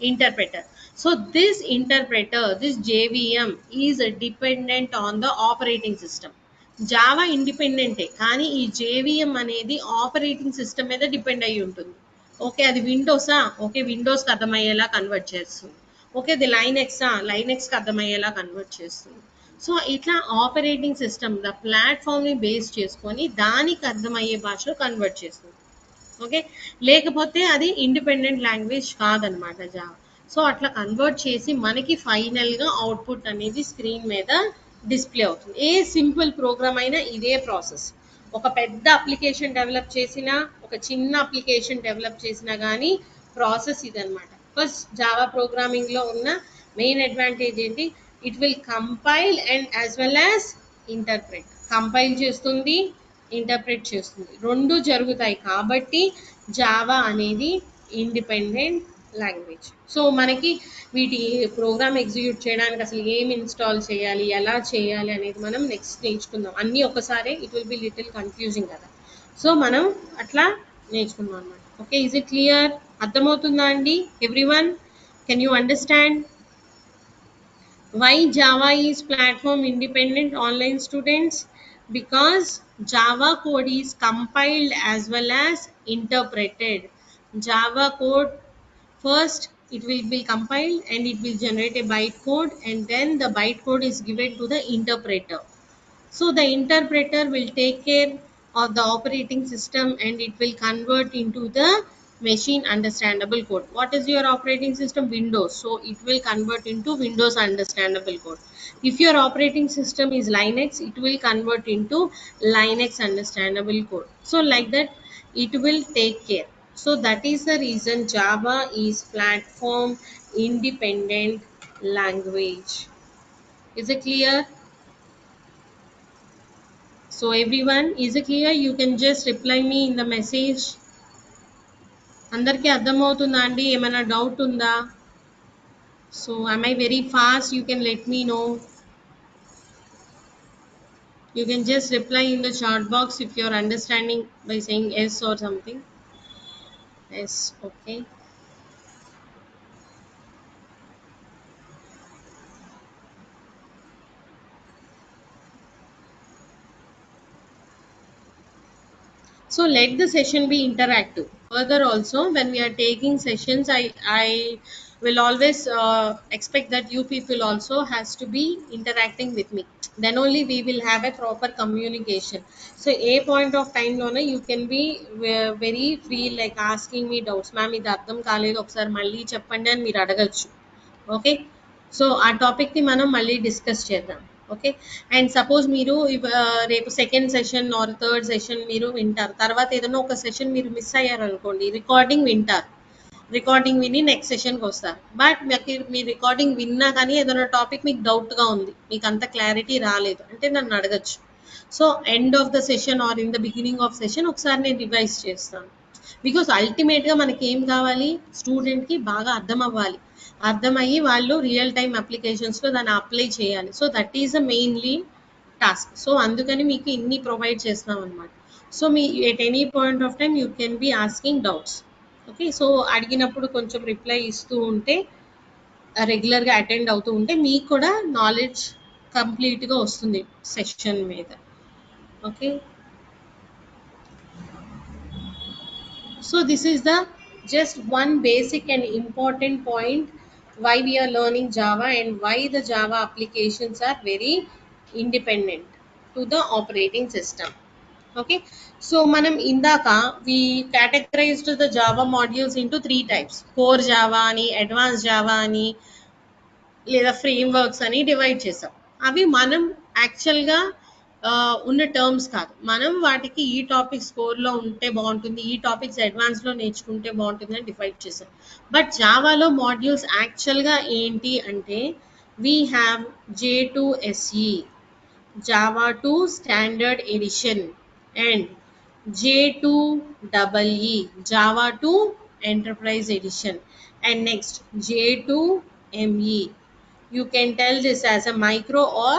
interpreter. So this interpreter, this JVM is dependent on the operating system. Java ఇండిపెండెంటే, కానీ ఈ జేవిఎం అనేది ఆపరేటింగ్ సిస్టమ్ మీద డిపెండ్ అయ్యి ఉంటుంది. ఓకే, అది విండోసా? ఓకే, విండోస్కి అర్థమయ్యేలా కన్వర్ట్ చేస్తుంది. ఓకే ది లైనెక్స్కి అర్థమయ్యేలా కన్వర్ట్ చేస్తుంది. సో ఇట్లా ఆపరేటింగ్ సిస్టమ్ ద ప్లాట్ఫామ్ని బేస్ చేసుకొని దానికి అర్థమయ్యే భాషలో కన్వర్ట్ చేస్తుంది. ఓకే, లేకపోతే అది ఇండిపెండెంట్ లాంగ్వేజ్ కాదనమాట జావా. సో అట్లా కన్వర్ట్ చేసి మనకి ఫైనల్గా అవుట్పుట్ అనేది స్క్రీన్ మీద డిస్ప్లే అవుతుంది. ఏ సింపుల్ ప్రోగ్రామ్ అయినా ఇదే ప్రాసెస్. ఒక పెద్ద అప్లికేషన్ డెవలప్ చేసినా, ఒక చిన్న అప్లికేషన్ డెవలప్ చేసినా కానీ ప్రాసెస్ ఇదనమాట. ఫస్ట్ జావా ప్రోగ్రామింగ్లో ఉన్న మెయిన్ అడ్వాంటేజ్ ఏంటి? It will compile and as well as interpret. Compile చేస్తుంది, ఇంటర్ప్రెట్ చేస్తుంది, రెండు జరుగుతాయి. కాబట్టి జావా అనేది ఇండిపెండెంట్ లాంగ్వేజ్. సో మనకి వీటి ప్రోగ్రామ్ ఎగ్జిక్యూట్ చేయడానికి అసలు ఏం ఇన్స్టాల్ చేయాలి, ఎలా చేయాలి అనేది మనం నెక్స్ట్ నేర్చుకుందాం. అన్నీ ఒకసారి it will be little confusing కదా. సో మనం అట్లా నేర్చుకుందాం అన్నమాట. Okay, is it clear? అర్థమవుతుందా అండి everyone? Can you understand? Why Java is platform independent, online students? Because Java code is compiled as well as interpreted. Java code, first it will be compiled and it will generate a bytecode, and then the bytecode is given to the interpreter. So the interpreter will take care of the operating system and it will convert into the machine understandable code. What is your operating system? Windows. So it will convert into Windows understandable code. If your operating system is Linux, it will convert into Linux understandable code. So like that, it will take care. So that is the reason Java is platform independent language. Is it clear? So everyone, is it clear? You can just reply me in the message. అందరికీ అర్థమవుతుందా అండి? ఏమైనా doubt ఉందా? So am I very fast? You can let me know. You can just reply in the chat box if you are understanding by saying yes or something. Yes, okay. So let the session be interactive. Further also, when we are taking sessions, I will always expect that you people also has to be interacting with me. Then only we will have a proper communication. So a point of time lona you can be very free like asking me doubts. Ma'am, ఇది అర్థం కాలేదు ఒకసారి మళ్ళీ చెప్పండి అని మీరు అడగచ్చు. Okay, so ఆ టాపిక్ని మనం మళ్ళీ డిస్కస్ చేద్దాం. ఓకే, అండ్ సపోజ్ మీరు రేపు second session or third session మీరు వింటారు, తర్వాత ఏదైనా ఒక సెషన్ మీరు మిస్ అయ్యారు అనుకోండి, రికార్డింగ్ వింటారు, రికార్డింగ్ విని నెక్స్ట్ సెషన్కి వస్తారు. బట్ మీ రికార్డింగ్ విన్నా కానీ ఏదైనా టాపిక్ మీకు డౌట్గా ఉంది, మీకు అంత క్లారిటీ రాలేదు అంటే నన్ను అడగచ్చు. So end of the session are in the beginning of session ఒకసారి నేను రివైజ్ చేస్తాను. బికాస్ అల్టిమేట్గా మనకి ఏం కావాలి, స్టూడెంట్కి బాగా అర్థం అవ్వాలి, అర్థమయ్యి వాళ్ళు రియల్ టైమ్ అప్లికేషన్స్లో దాన్ని అప్లై చేయాలి. So that is the mainly task. So అందుకని మీకు ఇన్ని ప్రొవైడ్ చేస్తాం అనమాట. So me at any point of time you can be asking doubts. Okay, so అడిగినప్పుడు కొంచెం రిప్లై ఇస్తూ ఉంటే, రెగ్యులర్గా అటెండ్ అవుతూ ఉంటే మీకు కూడా నాలెడ్జ్ కంప్లీట్గా వస్తుంది సెషన్ మీద. Okay, so this is the just one basic and important point why we are learning Java and why the Java applications are very independent to the operating system. Okay, so manam indaka we categorized the Java modules into three types: core Java ani, advanced Java ani, లేదా frameworks అని divide చేసాం. అవి మనం యాక్చువల్గా ఉన్న terms కాదు, మనం వాటికి ఈ టాపిక్స్ కోర్లో ఉంటే బాగుంటుంది, ఈ టాపిక్స్ అడ్వాన్స్లో నేర్చుకుంటే బాగుంటుంది అని డివైడ్ చేసాం. బట్ జావాలో మాడ్యూల్స్ యాక్చువల్గా ఏంటి అంటే, we have J2SE, Java 2 Standard Edition, and J2EE, Java 2 Enterprise Edition, and next J2ME. You can tell this as a micro or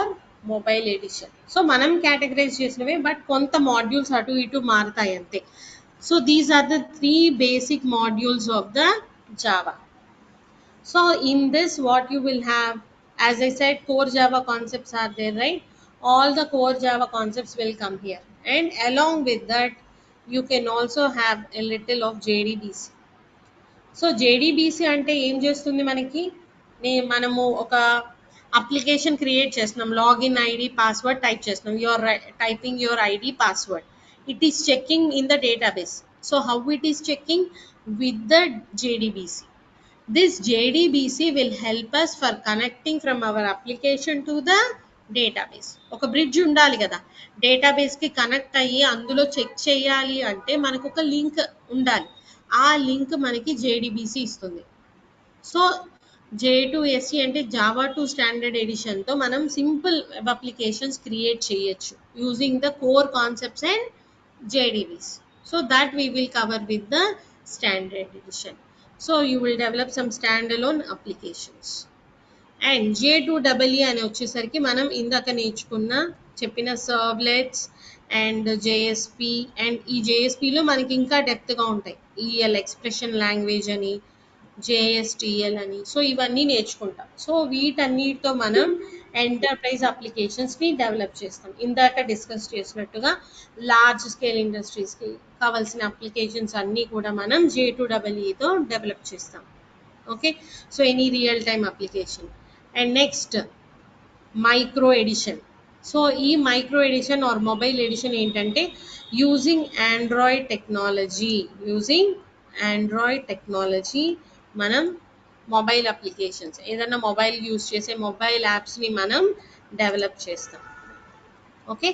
mobile edition. So మనం కేటగరైజ్ చేసినవే, బట్ కొంత మాడ్యూల్స్ అటు ఇటు మారుతాయి అంతే. So these are the three basic modules of the Java. So in this what you will have, as I said, core Java concepts are there, right? All the core Java concepts will come here, and along with that you can also have a little of JDBC. So JDBC అంటే ఏం చేస్తుంది మనకి, మనము ఒక application create చేస్తున్నాం, login ID password type చేస్తున్నాం, your typing your ID password, it is checking in the database. So how it is checking? With the JDBC. This JDBC will help us for connecting from our application to the database. ఒక bridge ఉండాలి కదా, database కి connect అయ్యి అందులో check చేయాలి అంటే మనకు ఒక లింక్ ఉండాలి. ఆ లింక్ మనకి JDBC ఇస్తుంది. సో J2SE అంటే జావా 2 స్టాండర్డ్ ఎడిషన్తో మనం సింపుల్ వెబ్ అప్లికేషన్స్ క్రియేట్ చేయొచ్చు using the core concepts and JDBC. So that we will cover with the standard edition. So you will develop some standalone applications. And J2EE అని వచ్చేసరికి మనం ఇందాక నేర్చుకున్న చెప్పిన servlets and JSP, and ఈ JSPలో మనకి ఇంకా డెప్త్గా ఉంటాయి, EL ఎక్స్ప్రెషన్ లాంగ్వేజ్ అని, JSTL అని. సో ఇవన్నీ నేర్చుకుంటాం. సో వీటన్నిటితో మనం ఎంటర్ప్రైజ్ అప్లికేషన్స్ని డెవలప్ చేస్తాం. ఇందాక డిస్కస్ చేసినట్టుగా లార్జ్ స్కేల్ ఇండస్ట్రీస్కి కావాల్సిన అప్లికేషన్స్ అన్నీ కూడా మనం J2EEతో డెవలప్ చేస్తాం. Okay, so any real time application. And next micro edition. So ఈ micro edition or mobile edition ఏంటంటే యూజింగ్ ఆండ్రాయిడ్ టెక్నాలజీ మనం మొబైల్ అప్లికేషన్స్, ఏదైనా మొబైల్ యూజ్ చేసే మొబైల్ యాప్స్ని మనం డెవలప్ చేస్తాం. ఓకే,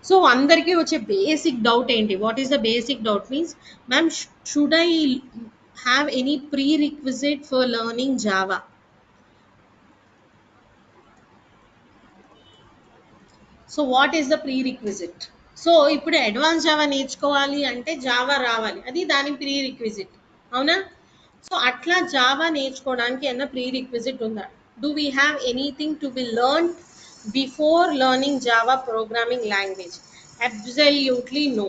సో అందరికీ వచ్చే బేసిక్ డౌట్ ఏంటి? What is the basic doubt means, ma'am should I have any prerequisite for learning Java? So what is the prerequisite? So ఇప్పుడు advance Java నేర్చుకోవాలి అంటే Java రావాలి, అది దాని ప్రీ రిక్విజిట్, అవునా? సో అట్లా Java నేర్చుకోవడానికి ఏమన్నా ప్రీ రిక్విజిట్ ఉందా? Do we have anything to be learn before learning Java programming language? Absolutely no.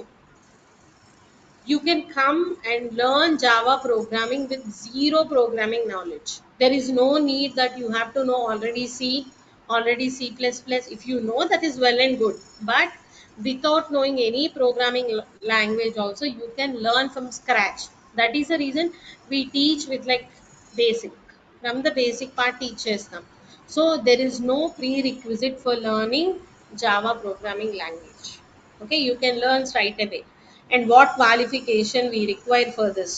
You can come and learn Java programming with zero programming knowledge. There is no need that you have to know already C, already C++. If you know, that is well and good. But without knowing any programming language also, you can learn from scratch. That is the reason we teach with like basic. From the basic part teach chestam. So there is no prerequisite for learning Java programming language. Okay, you can learn straight away. And what qualification we require for this?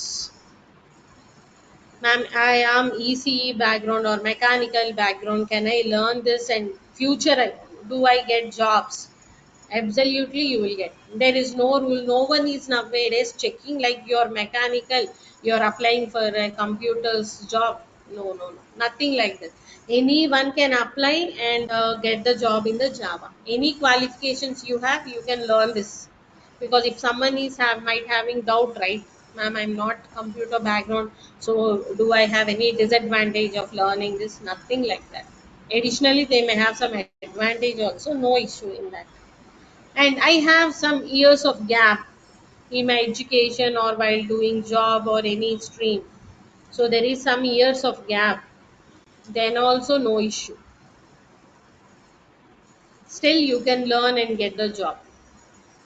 Ma'am, I am ECE background or mechanical background. Can I learn this and future do I get jobs? Absolutely, you will get. There is no rule. No one is nowadays checking like you're mechanical, you're applying for a computer's job. No, nothing like that. Anyone can apply and get the job in the Java. Any qualifications you have, you can learn this. Because if someone is might having doubt, right, ma'am, I'm not computer background, so do I have any disadvantage of learning this? Nothing like that. Additionally, they may have some advantage also, no issue in that. And I have some years of gap in my education or while doing job or any stream, so there is some years of gap, then also no issue. Still you can learn and get the job.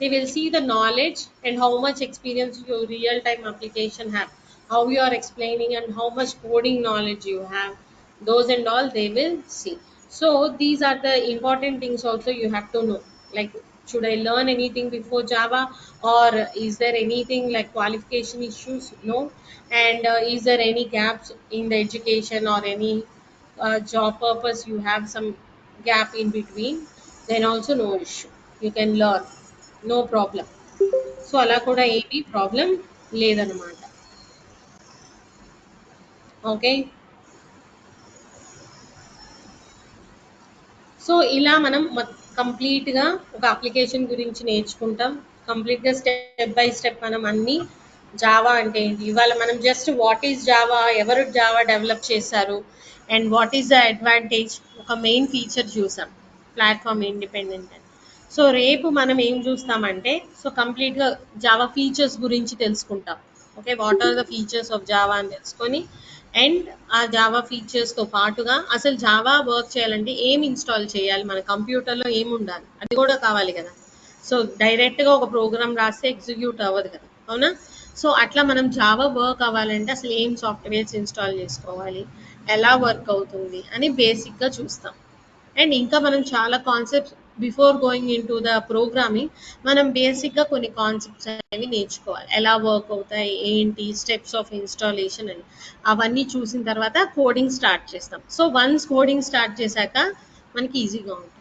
They will see the knowledge and how much experience your real time application have, how you are explaining and how much coding knowledge you have, those and all they will see. So these are the important things also you have to know, like should I learn anything before Java, or is there anything like qualification issues? No. And is there any gaps in the education or any job purpose you have some gap in between? Then also no issue, you can learn, no problem. So అలా కూడా ఏమీ problem లేదన్నమాట. Okay, so ఇలా మనం కంప్లీట్గా ఒక application గురించి నేర్చుకుంటాం. కంప్లీట్గా స్టెప్ బై స్టెప్ మనం అన్ని జావా అంటే ఏంటి, ఇవాళ మనం జస్ట్ వాట్ ఈజ్ జావా, ఎవరు జావా డెవలప్ చేశారు, and what is the advantage, ఒక మెయిన్ ఫీచర్ చూసాం, ప్లాట్ఫామ్ ఇండిపెండెంట్ అని. సో రేపు మనం ఏం చూస్తామంటే, సో కంప్లీట్గా జావా ఫీచర్స్ గురించి తెలుసుకుంటాం. Okay, what are the features of Java అని తెలుసుకొని, అండ్ ఆ జావా ఫీచర్స్తో పాటుగా అసలు జావా వర్క్ చేయాలంటే ఏం ఇన్స్టాల్ చేయాలి, మన కంప్యూటర్లో ఏమి ఉండాలి, అది కూడా కావాలి కదా. సో డైరెక్ట్గా ఒక ప్రోగ్రామ్ రాస్తే ఎగ్జిక్యూట్ అవ్వదు కదా, అవునా? సో అట్లా మనం జావా వర్క్ అవ్వాలంటే అసలు ఏం సాఫ్ట్వేర్స్ ఇన్స్టాల్ చేసుకోవాలి, ఎలా వర్క్ అవుతుంది అని బేసిక్గా చూస్తాం. అండ్ ఇంకా మనం చాలా concepts before going in to the programming మనం బేసిక్గా కొన్ని కాన్సెప్ట్స్ అనేవి నేర్చుకోవాలి, ఎలా వర్క్ అవుతాయి ఏంటి స్టెప్స్ ఆఫ్ ఇన్స్టాలేషన్ అని. అవన్నీ చూసిన తర్వాత కోడింగ్ స్టార్ట్ చేస్తాం. సో వన్స్ కోడింగ్ స్టార్ట్ చేశాక మనకి ఈజీగా ఉంటుంది.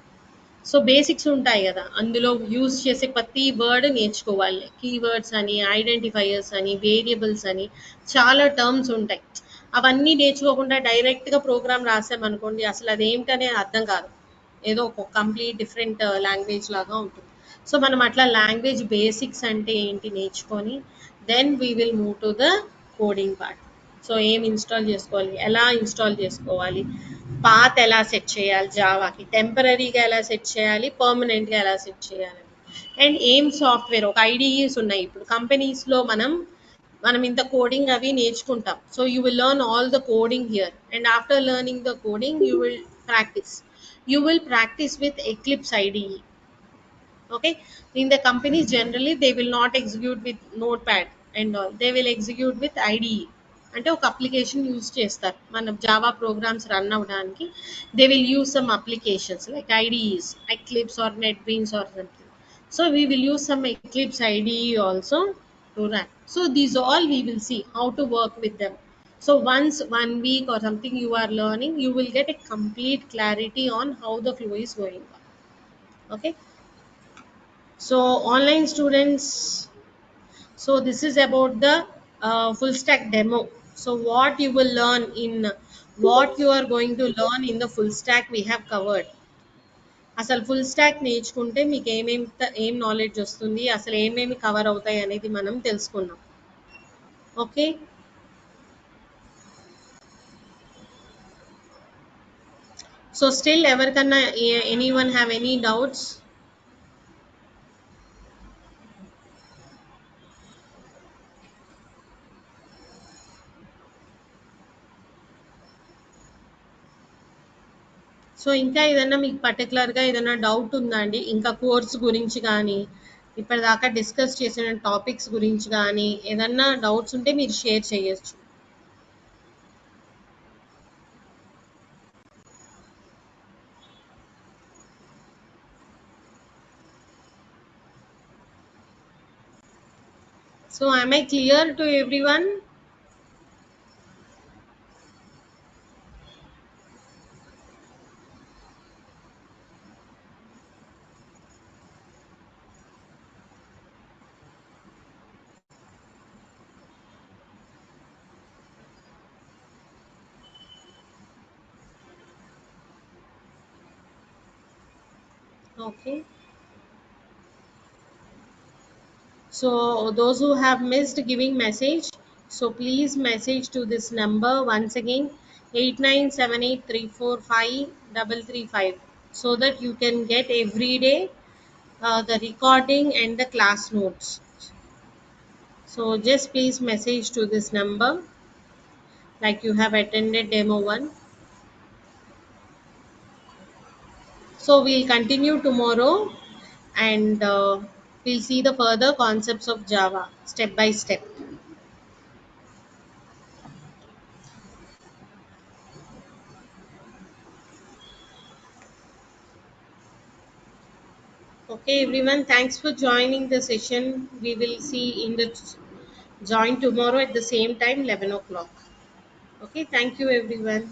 సో బేసిక్స్ ఉంటాయి కదా, అందులో యూజ్ చేసే ప్రతి వర్డ్ నేర్చుకోవాలి. కీవర్డ్స్ అని, ఐడెంటిఫైయర్స్ అని, వేరియబుల్స్ అని చాలా టర్మ్స్ ఉంటాయి. అవన్నీ నేర్చుకోకుండా డైరెక్ట్గా ప్రోగ్రామ్ రాసామనుకోండి అసలు అదేమిటనే అర్థం కాదు, ఏదో ఒక కంప్లీట్ డిఫరెంట్ లాంగ్వేజ్ లాగా ఉంటుంది. సో మనం అట్లా లాంగ్వేజ్ బేసిక్స్ అంటే ఏంటి నేర్చుకొని then we will move to the coding part. So ఏం ఇన్స్టాల్ చేసుకోవాలి, ఎలా ఇన్స్టాల్ చేసుకోవాలి, పాత్ ఎలా సెట్ చేయాలి, జావాకి టెంపరీగా ఎలా సెట్ చేయాలి, పర్మనెంట్గా ఎలా సెట్ చేయాలి, అండ్ ఏం సాఫ్ట్వేర్ ఒక ఐడిఈస్ ఉన్నాయి ఇప్పుడు కంపెనీస్లో. మనం ఇంత కోడింగ్ అవి నేర్చుకుంటాం. So you will learn all the coding here and after learning the coding practice you will practice with Eclipse IDE. Okay, in the companies generally they will not execute with notepad and all, they will execute with IDE. అంటే ఒక application use చేస్తారు మన Java programs run అవ్వడానికి. They will use some applications like IDEs, Eclipse or NetBeans or something. So we will use some Eclipse IDE also to run. So these all we will see how to work with them. So once 1 week or something you are learning, you will get a complete clarity on how the flow is going on. Okay. So online students, so this is about the full stack demo. So what you will learn in, what you are going to learn in the full stack we have covered. అసలు full stock నేర్చుకుంటే మీకు ఏం knowledge వస్తుంది, అసలు ఏమేమి cover అవుతాయి అనేది మనం తెలుసుకున్నాం. ఓకే. సో స్టిల్ ఎవరికన్నా anyone have any doubts? So ఇంకా ఏదైనా మీకు పర్టికులర్గా ఏదైనా డౌట్ ఉందా అండి, ఇంకా కోర్స్ గురించి కానీ ఇప్పటిదాకా డిస్కస్ చేసిన టాపిక్స్ గురించి కానీ ఏదన్నా డౌట్స్ ఉంటే మీరు షేర్ చేయొచ్చు. So am I clear to everyone? Okay. So those who have missed giving message, so please message to this number once again, 8978345335, so that you can get every day the recording and the class notes. So just please message to this number like you have attended demo 1. So we'll continue tomorrow and we'll see the further concepts of Java step by step. Okay, everyone, thanks for joining the session. We will see in the join tomorrow at the same time, 11 o'clock. Okay, thank you, everyone.